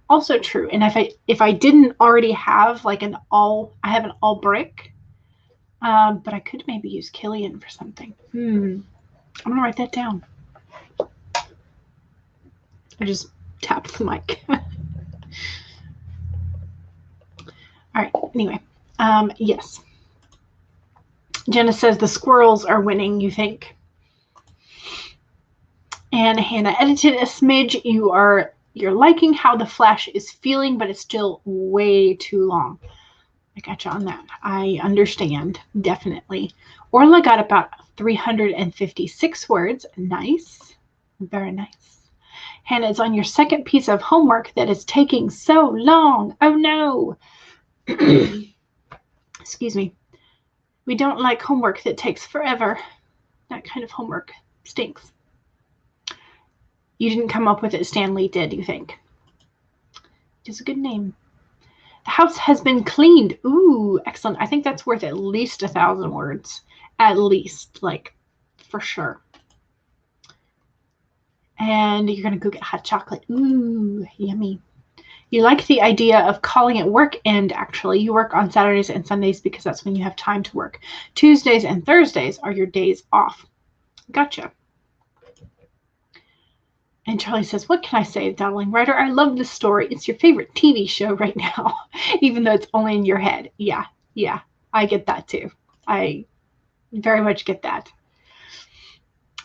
Also true. And if I didn't already have like I have an Albrick, but I could maybe use Killian for something. I'm gonna write that down. I just tapped the mic. All right. Anyway, yes. Jenna says the squirrels are winning. You think? And Hannah edited a smidge. You're liking how the flash is feeling, but it's still way too long. I got you on that. I understand, definitely. Orla got about 356 words. Nice. Very nice. Hannah, it's on your second piece of homework that is taking so long. Oh, no. Excuse me. We don't like homework that takes forever. That kind of homework stinks. You didn't come up with it, Stanley did, you think? It's a good name. The house has been cleaned. Ooh, excellent. I think that's worth at least 1,000 words. At least, like, for sure. And you're going to go get hot chocolate. Ooh, yummy. You like the idea of calling it work end, actually. You work on Saturdays and Sundays because that's when you have time to work. Tuesdays and Thursdays are your days off. Gotcha. And Charlie says, what can I say, Dawdling Writer? I love this story. It's your favorite TV show right now, even though it's only in your head. Yeah, I get that too. I very much get that.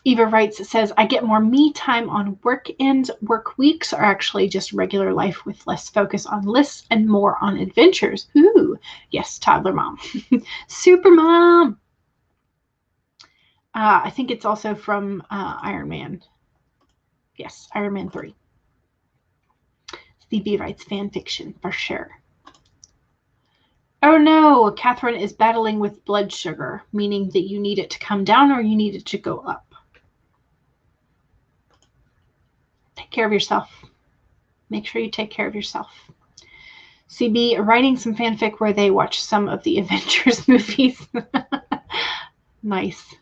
Eva writes, says, I get more me time on work ends. Work weeks are actually just regular life with less focus on lists and more on adventures. Ooh, yes, toddler mom. Super mom. I think it's also from Iron Man. Yes, Iron Man 3. CB writes fan fiction for sure. Oh no, Catherine is battling with blood sugar, meaning that you need it to come down or you need it to go up. Take care of yourself. Make sure you take care of yourself. CB writing some fanfic where they watch some of the Avengers movies. Nice.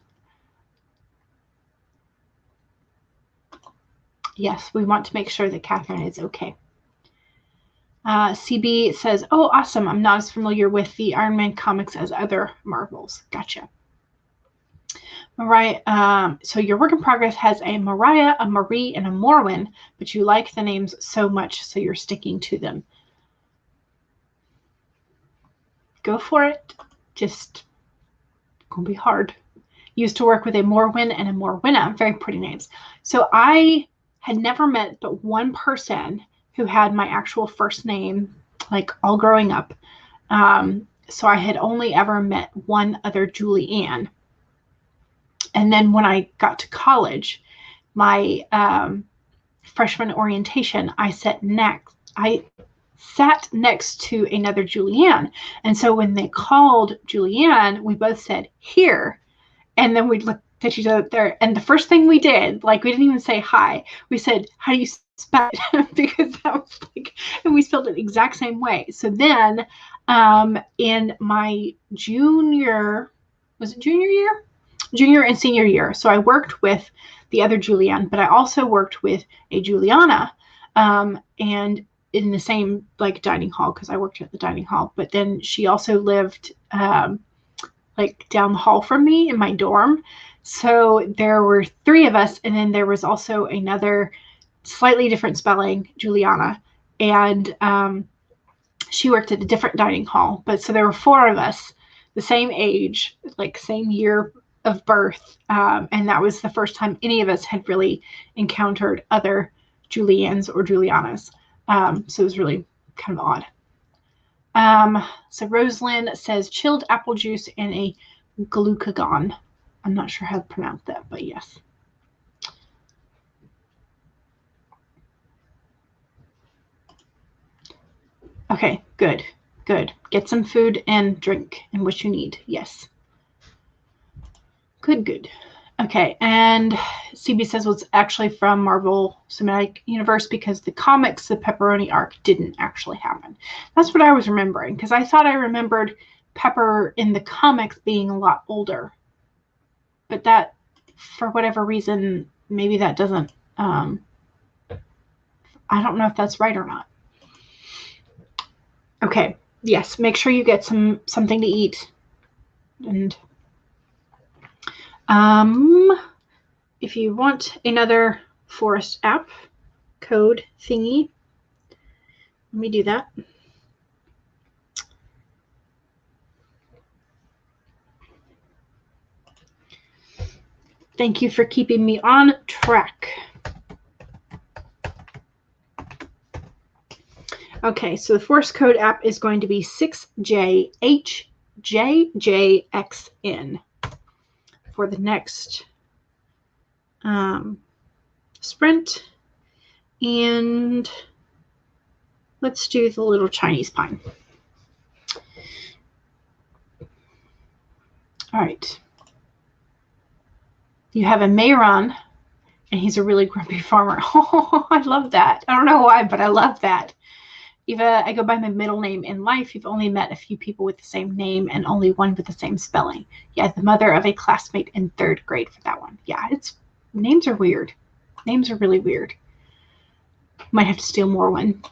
Yes, we want to make sure that Catherine is okay. CB says, oh, awesome. I'm not as familiar with the Iron Man comics as other Marvels. Gotcha. Mariah, so your work in progress has a Mariah, a Marie, and a Morwen, but you like the names so much, so you're sticking to them. Go for it. Just gonna be hard. Used to work with a Morwen and a Morwenna. Very pretty names. So I had never met but one person who had my actual first name, like all growing up. So I had only ever met one other Julie Ann. And then when I got to college, my freshman orientation, I sat next to another Julianne. And so when they called Julianne, we both said, here. And then we looked at each other there. And the first thing we did, like, we didn't even say hi. We said, how do you spell it? Because that was like, and we spelled it the exact same way. So then in my junior and senior year. So I worked with the other Julianne, but I also worked with a Juliana, and in the same like dining hall, because I worked at the dining hall. But then she also lived like down the hall from me in my dorm. So there were three of us, and then there was also another slightly different spelling, Juliana, and she worked at a different dining hall. But so there were four of us, the same age, like same year of birth, and that was the first time any of us had really encountered other Juliannes or Julianas. So it was really kind of odd. So Rosalind says chilled apple juice and a glucagon. I'm not sure how to pronounce that, but yes. Okay, good, good. Get some food and drink and what you need. Yes. Good, good. Okay, and CB says well, it's actually from Marvel Cinematic Universe because the comics, the Pepperoni arc, didn't actually happen. That's what I was remembering, because I thought I remembered Pepper in the comics being a lot older. But that, for whatever reason, maybe that doesn't, I don't know if that's right or not. Okay, yes, make sure you get something to eat. And if you want another forest app code thingy, let me do that. Thank you for keeping me on track. Okay, so the forest code app is going to be 6JHJJXN for the next sprint. And let's do the little Chinese pine. All right. You have a Mayron, and he's a really grumpy farmer. Oh, I love that. I don't know why, but I love that. Eva, I go by my middle name in life. You've only met a few people with the same name and only one with the same spelling. Yeah, the mother of a classmate in 3rd grade for that one. Yeah, names are weird. Names are really weird. Might have to steal Morwen.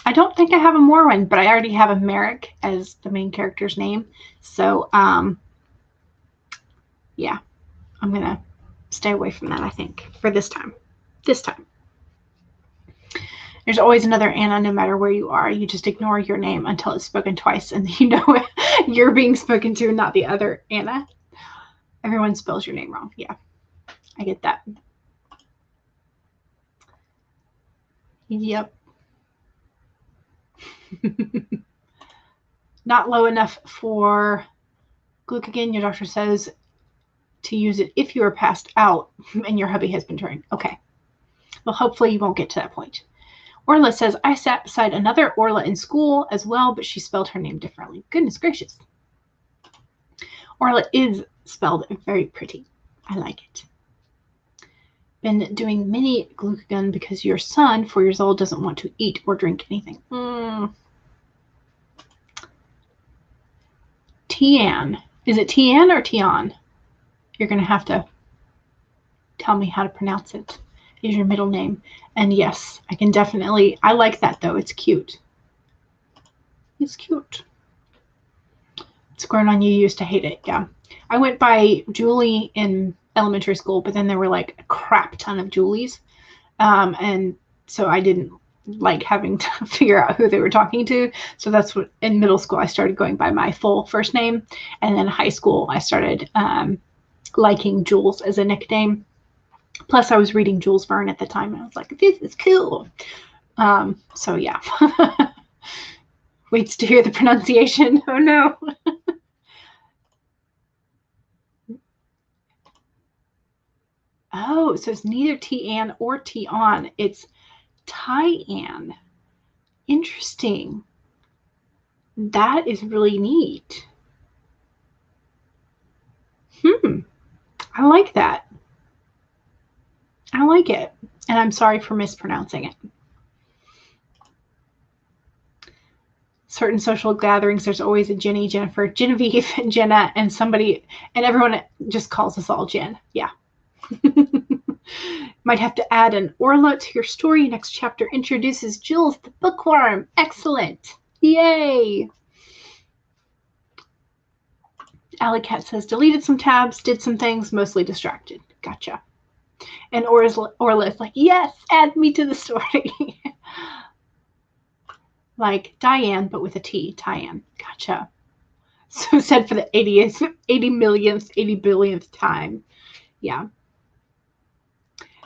I don't think I have a Morwen, but I already have a Merrick as the main character's name. So, yeah, I'm going to stay away from that, I think, for this time. This time. There's always another Anna no matter where you are. You just ignore your name until it's spoken twice and you know you're being spoken to, not the other Anna. Everyone spells your name wrong. Yeah, I get that. Yep. Not low enough for glucagon. Your doctor says to use it if you are passed out and your hubby has been turned. Okay. Well, hopefully you won't get to that point. Orla says, I sat beside another Orla in school as well, but she spelled her name differently. Goodness gracious. Orla is spelled very pretty. I like it. Been doing mini glucagon because your son, 4 years old, doesn't want to eat or drink anything. Tian. Is it Tian or Tian? You're going to have to tell me how to pronounce it. Is your middle name. And yes, I can definitely, I like that though. It's cute. It's cute. It's grown on you. Used to hate it. Yeah. I went by Julie in elementary school, but then there were like a crap ton of Julies. And so I didn't like having to figure out who they were talking to. So that's what in middle school, I started going by my full first name. And then high school, I started liking Jules as a nickname. Plus, I was reading Jules Verne at the time, and I was like, this is cool. So, yeah. Waits to hear the pronunciation. Oh, no. Oh, so it's neither T-An or T-On. It's Ty-An. Interesting. That is really neat. I like that. I like it. And I'm sorry for mispronouncing it. Certain social gatherings, there's always a Jenny, Jennifer, Genevieve, Jenna, and somebody, and everyone just calls us all Jen. Yeah. Might have to add an Orla to your story. Next chapter introduces Jules the bookworm. Excellent. Yay. Alley Cat says, deleted some tabs, did some things, mostly distracted. Gotcha. And Orla is like, yes, add me to the story. Like Diane, but with a T. Diane. Gotcha. So said for the 80 millionth, 80 billionth time. Yeah.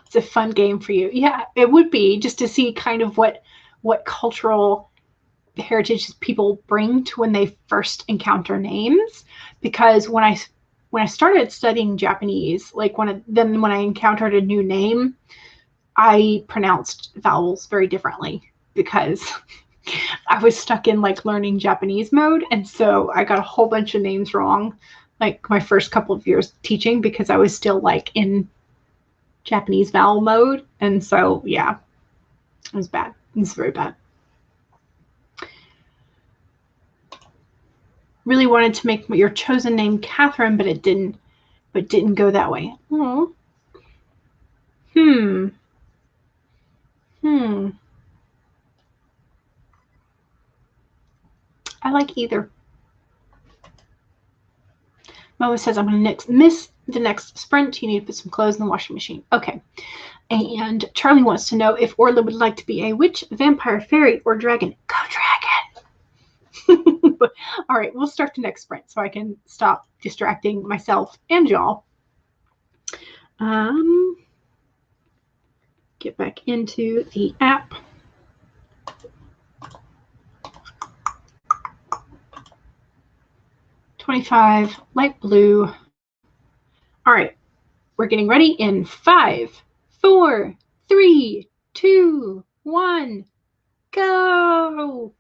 It's a fun game for you. Yeah, it would be, just to see kind of what cultural heritage people bring to when they first encounter names. Because when I started studying Japanese, like when I encountered a new name, I pronounced vowels very differently because I was stuck in like learning Japanese mode. And so I got a whole bunch of names wrong, like my first couple of years teaching, because I was still like in Japanese vowel mode. And so, yeah, it was bad. It was very bad. Really wanted to make your chosen name Catherine, but it didn't go that way. Oh. Hmm. I like either. Mo says, I'm going to miss the next sprint. You need to put some clothes in the washing machine. Okay. And Charlie wants to know if Orla would like to be a witch, vampire, fairy, or dragon. Go dragon! All right, we'll start the next sprint so I can stop distracting myself and y'all. Get back into the app. $25, light blue. All right, we're getting ready in 5, 4, 3, 2, 1, go!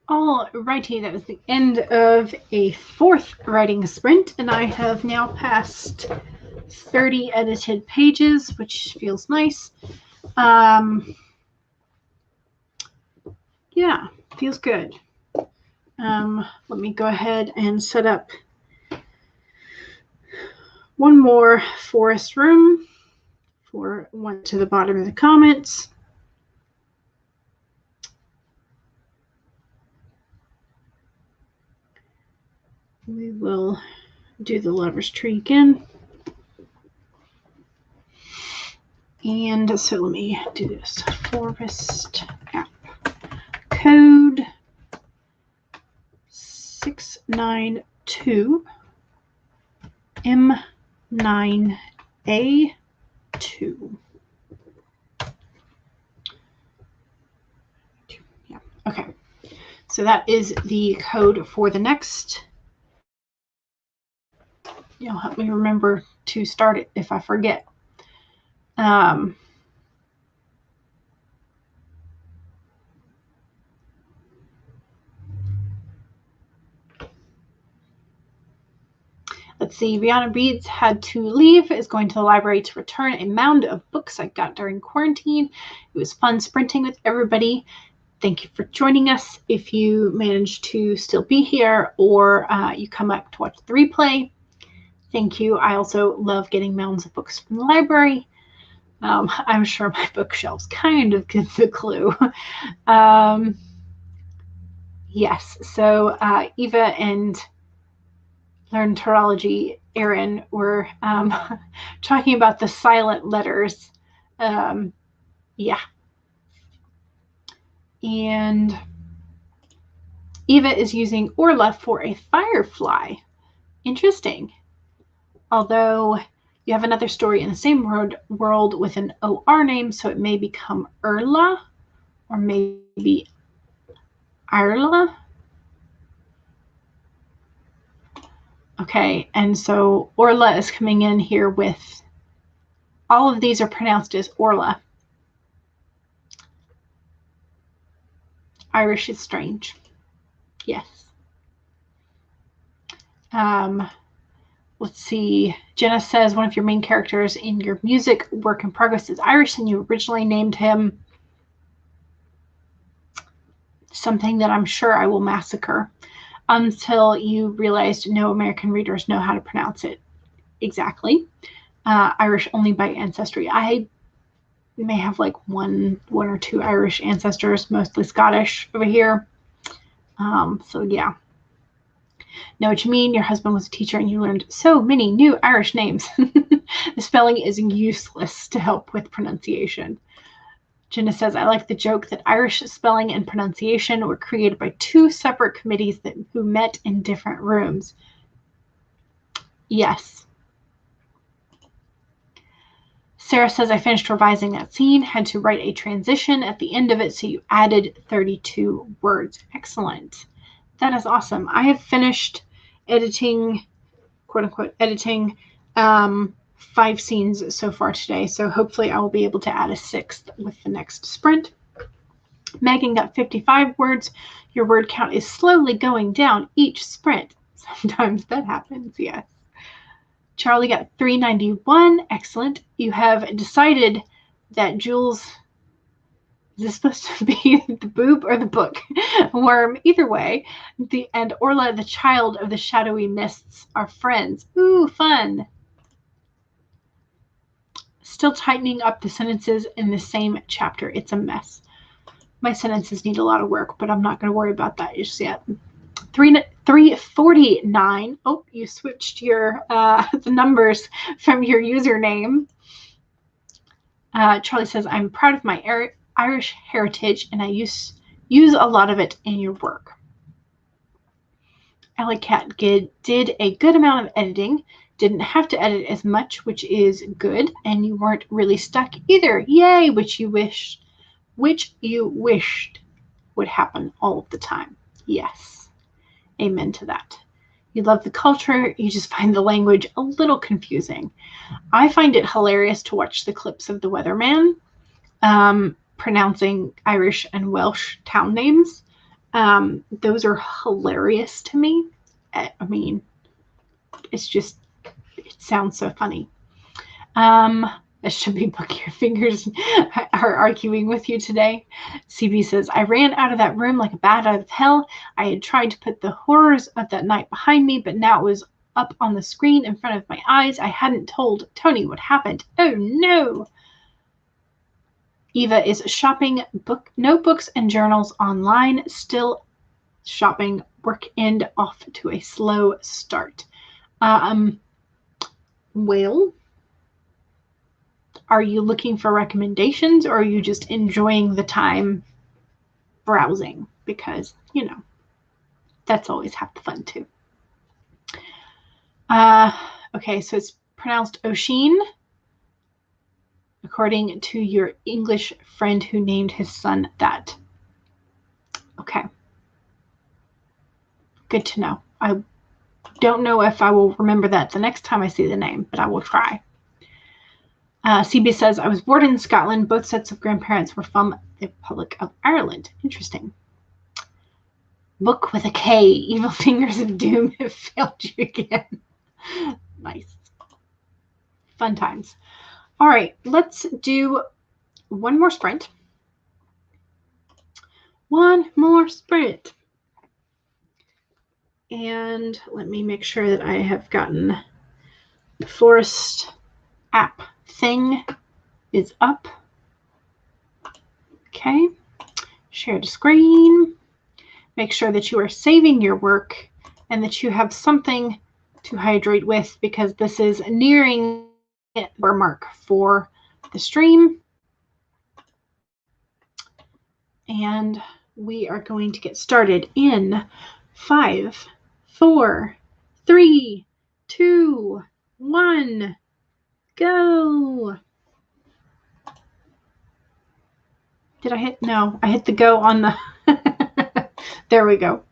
Alrighty, that is the end of a 4th writing sprint, and I have now passed 30 edited pages, which feels nice. Yeah, feels good. Let me go ahead and set up one more forest room for one to the bottom of the comments. We will do the lover's tree again. And so let me do this. Forest app code 692 M9A2. Yeah, okay. So that is the code for the next. You'll help me remember to start it if I forget. Let's see, Rihanna Beads had to leave, is going to the library to return a mound of books I got during quarantine. It was fun sprinting with everybody. Thank you for joining us. If you managed to still be here or you come up to watch the replay, thank you. I also love getting mounds of books from the library. I'm sure my bookshelves kind of give the clue. Yes, so Eva and Learn Tarology, Erin, were talking about the silent letters. Yeah. And Eva is using Orla for a firefly. Interesting. Although you have another story in the same world with an OR name, so it may become Erla or maybe Irla. Okay, and so Orla is coming in here with, all of these are pronounced as Orla. Irish is strange. Yes. Let's see. Jenna says one of your main characters in your music work in progress is Irish, and you originally named him something that I'm sure I will massacre until you realized no American readers know how to pronounce it exactly. Irish only by ancestry. I may have like one or two Irish ancestors, mostly Scottish over here. So yeah. Know what you mean. Your husband was a teacher and you learned so many new Irish names. The spelling is useless to help with pronunciation. Jenna says, I like the joke that Irish spelling and pronunciation were created by two separate committees who met in different rooms. Yes. Sarah says, I finished revising that scene, had to write a transition at the end of it, so you added 32 words. Excellent. That is awesome. I have finished editing, quote unquote, editing 5 scenes so far today, so hopefully I will be able to add a 6th with the next sprint. Megan got 55 words. Your word count is slowly going down each sprint. Sometimes that happens, yes. Charlie got 391. Excellent. You have decided that Jules, is this supposed to be the boob or the book? Worm, either way. And Orla, the child of the shadowy mists, are friends. Ooh, fun. Still tightening up the sentences in the same chapter. It's a mess. My sentences need a lot of work, but I'm not going to worry about that just yet. 349. Oh, you switched your the numbers from your username. Charlie says, I'm proud of my Irish heritage, and I use a lot of it in your work. Alley Cat did a good amount of editing. Didn't have to edit as much, which is good, and you weren't really stuck either. Yay, which you wished would happen all of the time. Yes. Amen to that. You love the culture, you just find the language a little confusing. I find it hilarious to watch the clips of the weatherman pronouncing Irish and Welsh town names. Those are hilarious to me. I mean, it's just, it sounds so funny. That should be book your fingers are arguing with you today. CB says, I ran out of that room like a bat out of hell. I had tried to put the horrors of that night behind me, but now it was up on the screen in front of my eyes. I hadn't told Tony what happened. Oh no. Eva is shopping notebooks and journals online, still shopping, work end off to a slow start. Well, are you looking for recommendations, or are you just enjoying the time browsing? Because, you know, that's always half the fun too. Okay, so it's pronounced Oshin, according to your English friend who named his son that. Okay. Good to know. I don't know if I will remember that the next time I see the name, but I will try. CB says, I was born in Scotland. Both sets of grandparents were from the Republic of Ireland. Interesting. Book with a K. Evil Fingers of Doom have failed you again. Nice. Fun times. All right, let's do one more sprint. One more sprint. And let me make sure that I have gotten the forest app thing is up. Okay. Share the screen. Make sure that you are saving your work and that you have something to hydrate with, because this is nearing the mark for the stream. And we are going to get started in 5, 4, 3, 2, 1, go. Did I hit? No, I hit the go on the, there we go.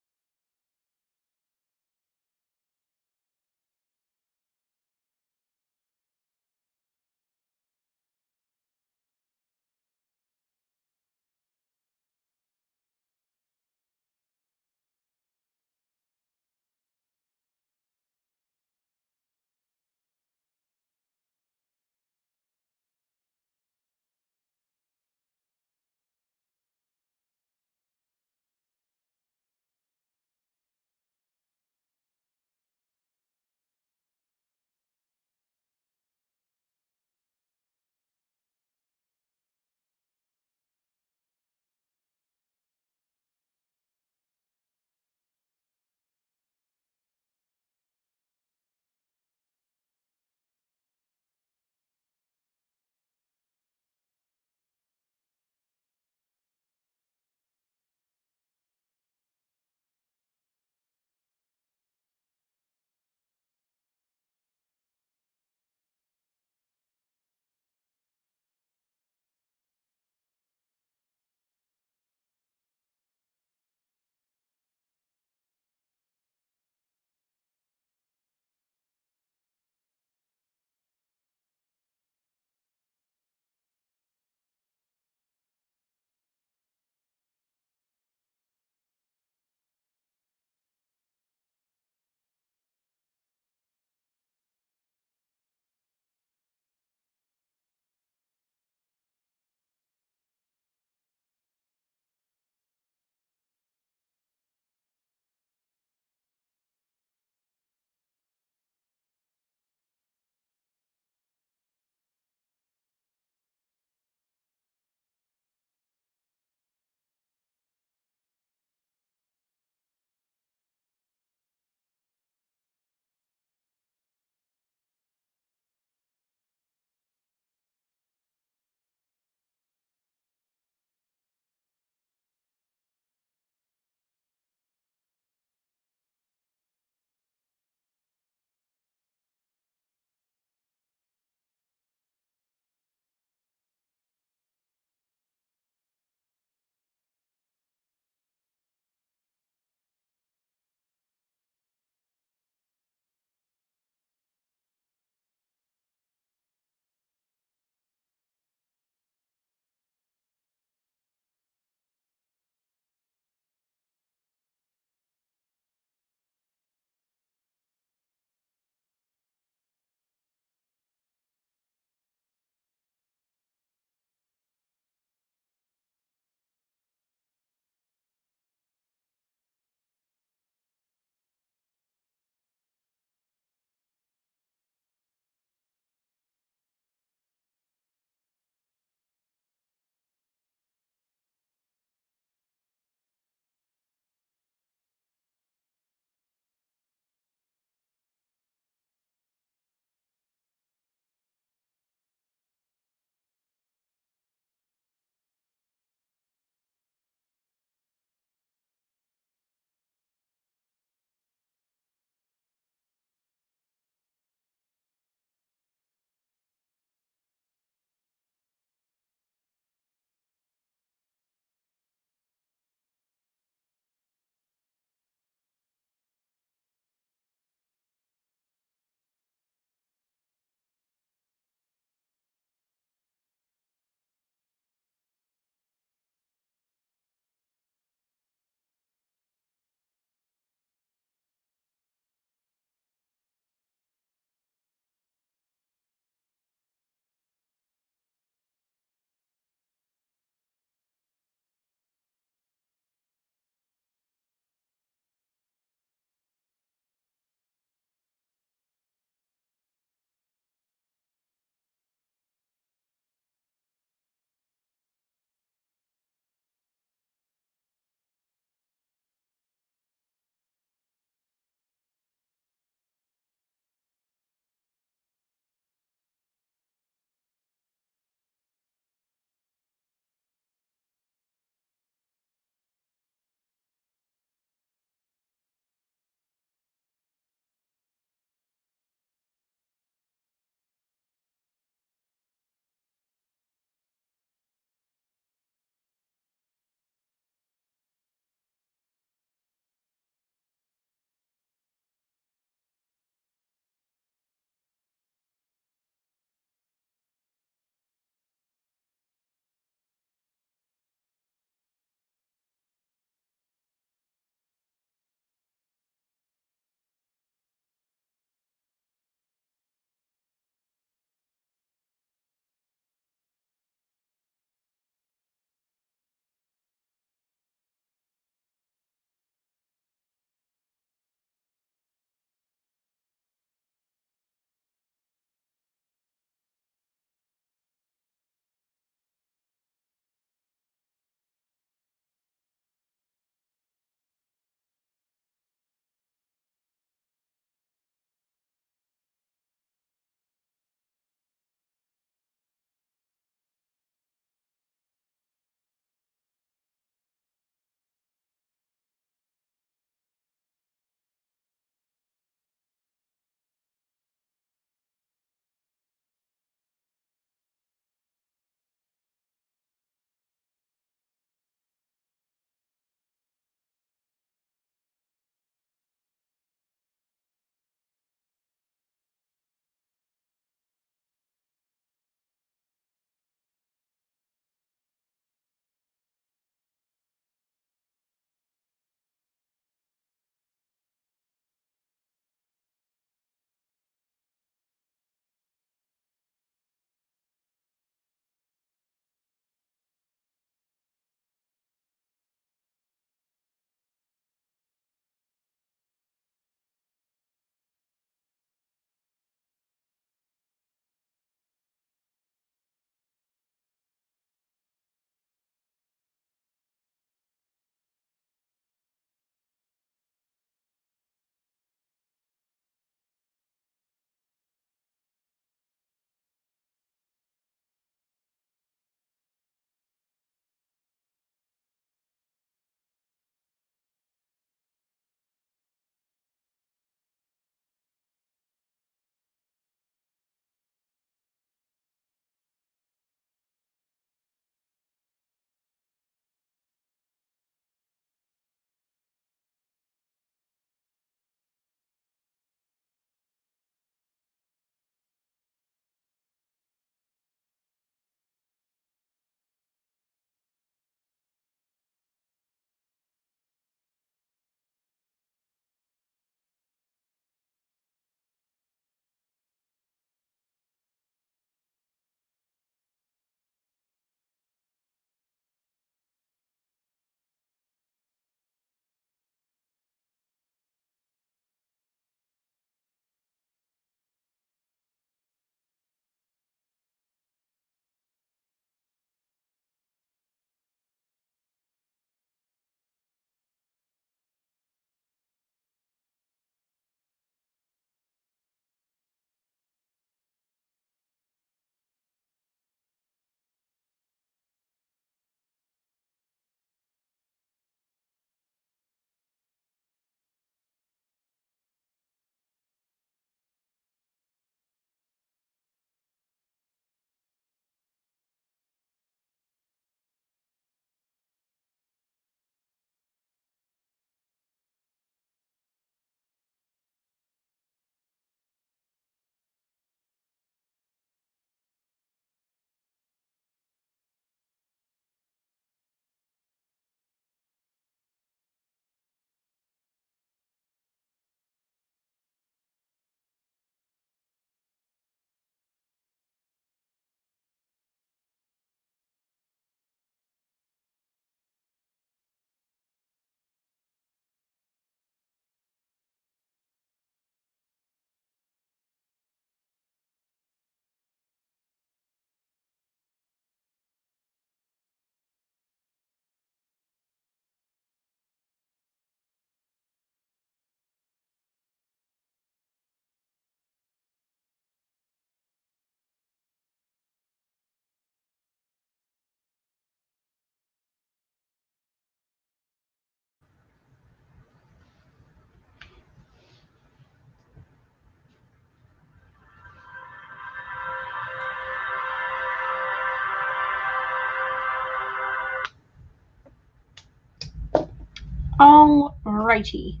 All righty.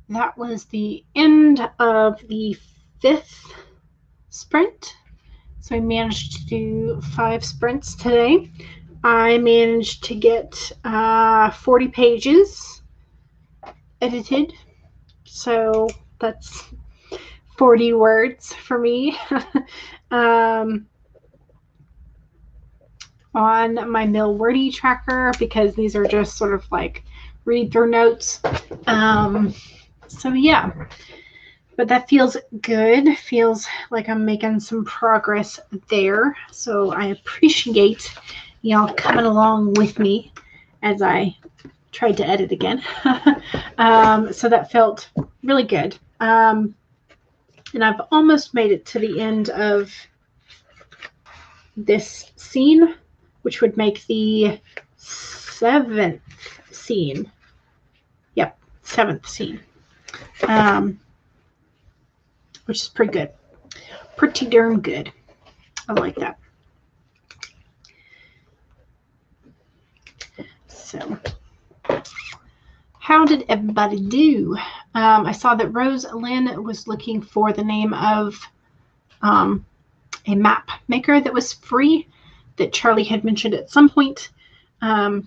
That was the end of the 5th sprint. So I managed to do 5 sprints today. I managed to get 40 pages edited. So that's 40 words for me. On my Milwordy tracker, because these are just sort of like read through notes. So yeah, but that feels good. Feels like I'm making some progress there. So I appreciate y'all coming along with me as I tried to edit again. So that felt really good. And I've almost made it to the end of this scene, which would make the 7th scene. Yep, 7th scene. Which is pretty good. Pretty darn good. I like that. So, how did everybody do? I saw that Rose Lynn was looking for the name of a map maker that was free that Charlie had mentioned at some point. And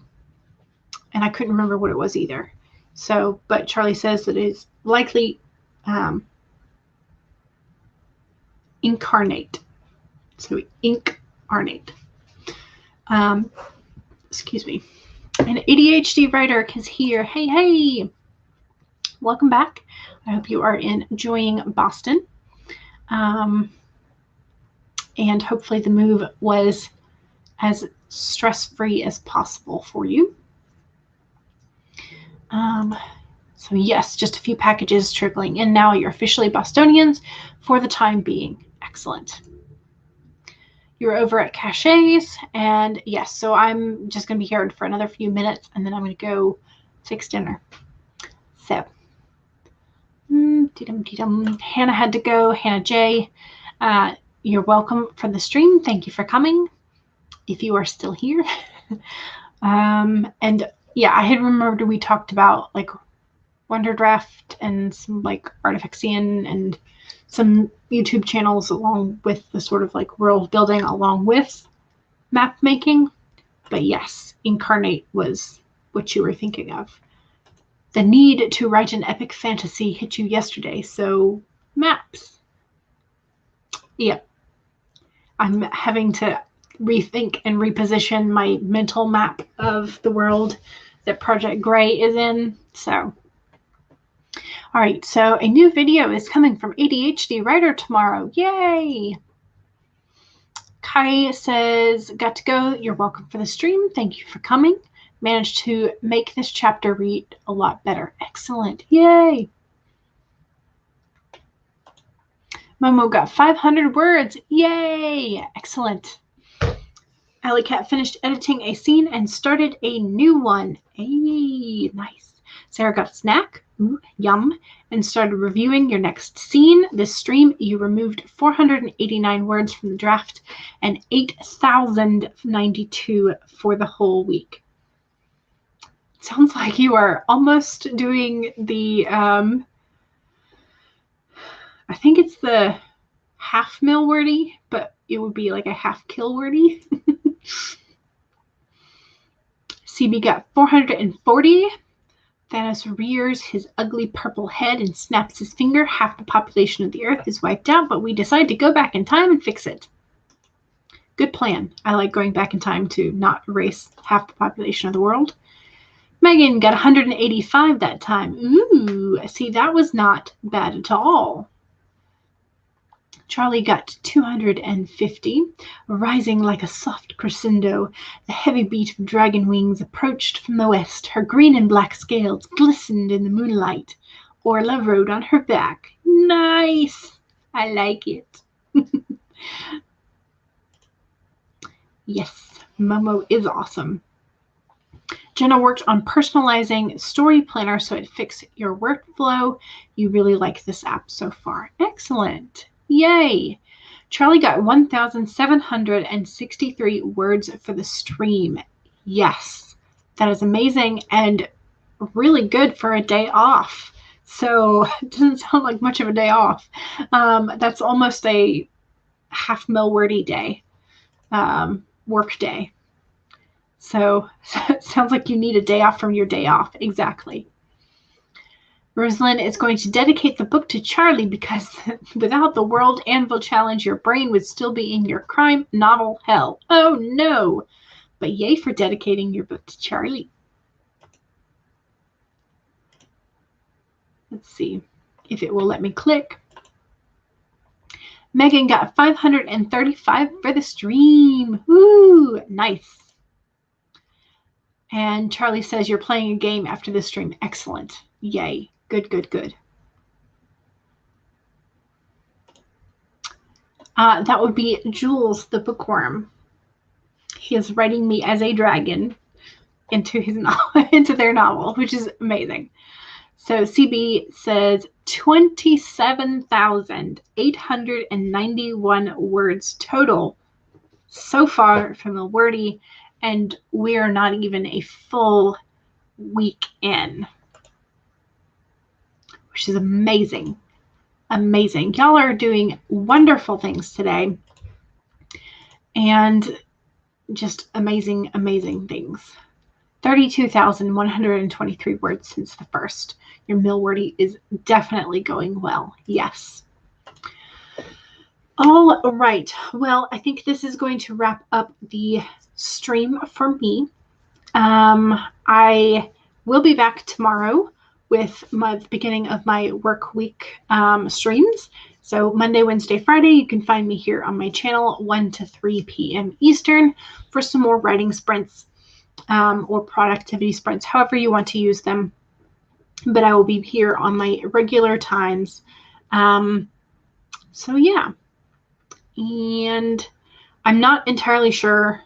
I couldn't remember what it was either. So, but Charlie says that it is likely Incarnate. So Incarnate. Excuse me. An ADHD writer is here. Hey, hey. Welcome back. I hope you are enjoying Boston. And hopefully the move was as stress-free as possible for you. So yes, just a few packages trickling in now. You're officially Bostonians for the time being. Excellent. You're over at Cachets, and yes, so I'm just going to be here for another few minutes, and then I'm going to go fix dinner. So, Hannah had to go. Hannah J, you're welcome for the stream. Thank you for coming, if you are still here. And yeah, I had remembered we talked about like Wonderdraft and some like Artifician and some YouTube channels along with the sort of like world building along with map making. But yes, Incarnate was what you were thinking of. The need to write an epic fantasy hit you yesterday, so maps. Yep. I'm having to rethink and reposition my mental map of the world that Project Gray is in. So, all right, so a new video is coming from ADHD Writer tomorrow. Yay! Kai says, got to go. You're welcome for the stream. Thank you for coming. Managed to make this chapter read a lot better. Excellent. Yay! Momo got 500 words. Yay! Excellent. Alley Cat finished editing a scene and started a new one. Hey, nice. Sarah got a snack. Ooh, yum. And started reviewing your next scene. This stream, you removed 489 words from the draft and 8,092 for the whole week. Sounds like you are almost doing the, I think it's the half Milwordy, but it would be like a half Killwordy. CB got 440. Thanos rears his ugly purple head and snaps his finger. Half the population of the Earth is wiped out, but we decide to go back in time and fix it. Good plan. I like going back in time to not erase half the population of the world. Megan got 185 that time. Ooh, see, that was not bad at all. Charlie got 250. Rising like a soft crescendo, the heavy beat of dragon wings approached from the west. Her green and black scales glistened in the moonlight. Orla rode on her back. Nice! I like it. Yes, Momo is awesome. Jenna worked on personalizing Story Planner so it fixed your workflow. You really like this app so far. Excellent. Yay! Charlie got 1,763 words for the stream. Yes, that is amazing. And really good for a day off. So it doesn't sound like much of a day off. That's almost a half Milwordy day, work day. So it sounds like you need a day off from your day off. Exactly. Rosalind is going to dedicate the book to Charlie because without the World Anvil Challenge, your brain would still be in your crime novel hell. Oh no! But yay for dedicating your book to Charlie. Let's see if it will let me click. Megan got 535 for the stream. Woo! Nice. And Charlie says you're playing a game after the stream. Excellent. Yay. Good, good, good. That would be Jules the bookworm. He is writing me as a dragon into his novel, into their novel, which is amazing. So CB says 27,891 words total so far from Milwordy, and we're not even a full week in, which is amazing. Amazing. Y'all are doing wonderful things today, and just amazing, amazing things. 32,123 words since the first. Your Milwordy is definitely going well. Yes. All right. Well, I think this is going to wrap up the stream for me. I will be back tomorrow with the beginning of my work week streams. So Monday, Wednesday, Friday, you can find me here on my channel 1 to 3 p.m. Eastern for some more writing sprints or productivity sprints, however you want to use them. But I will be here on my regular times. So yeah. And I'm not entirely sure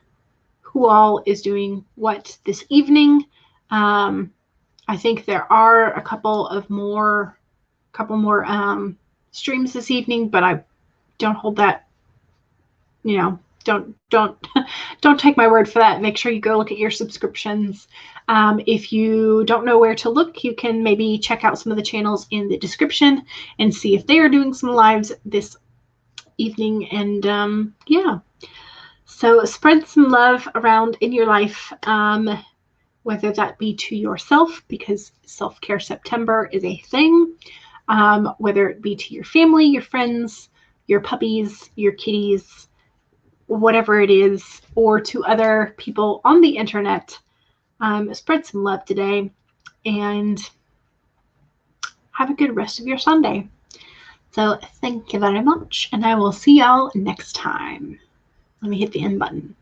who all is doing what this evening. I think there are a couple more streams this evening, but I don't hold that, you know, don't take my word for that. Make sure you go look at your subscriptions. If you don't know where to look, you can maybe check out some of the channels in the description and see if they are doing some lives this evening. And yeah, so spread some love around in your life, whether that be to yourself, because self-care September is a thing, whether it be to your family, your friends, your puppies, your kitties, whatever it is, or to other people on the internet. Spread some love today and have a good rest of your Sunday. So thank you very much, and I will see y'all next time. Let me hit the end button.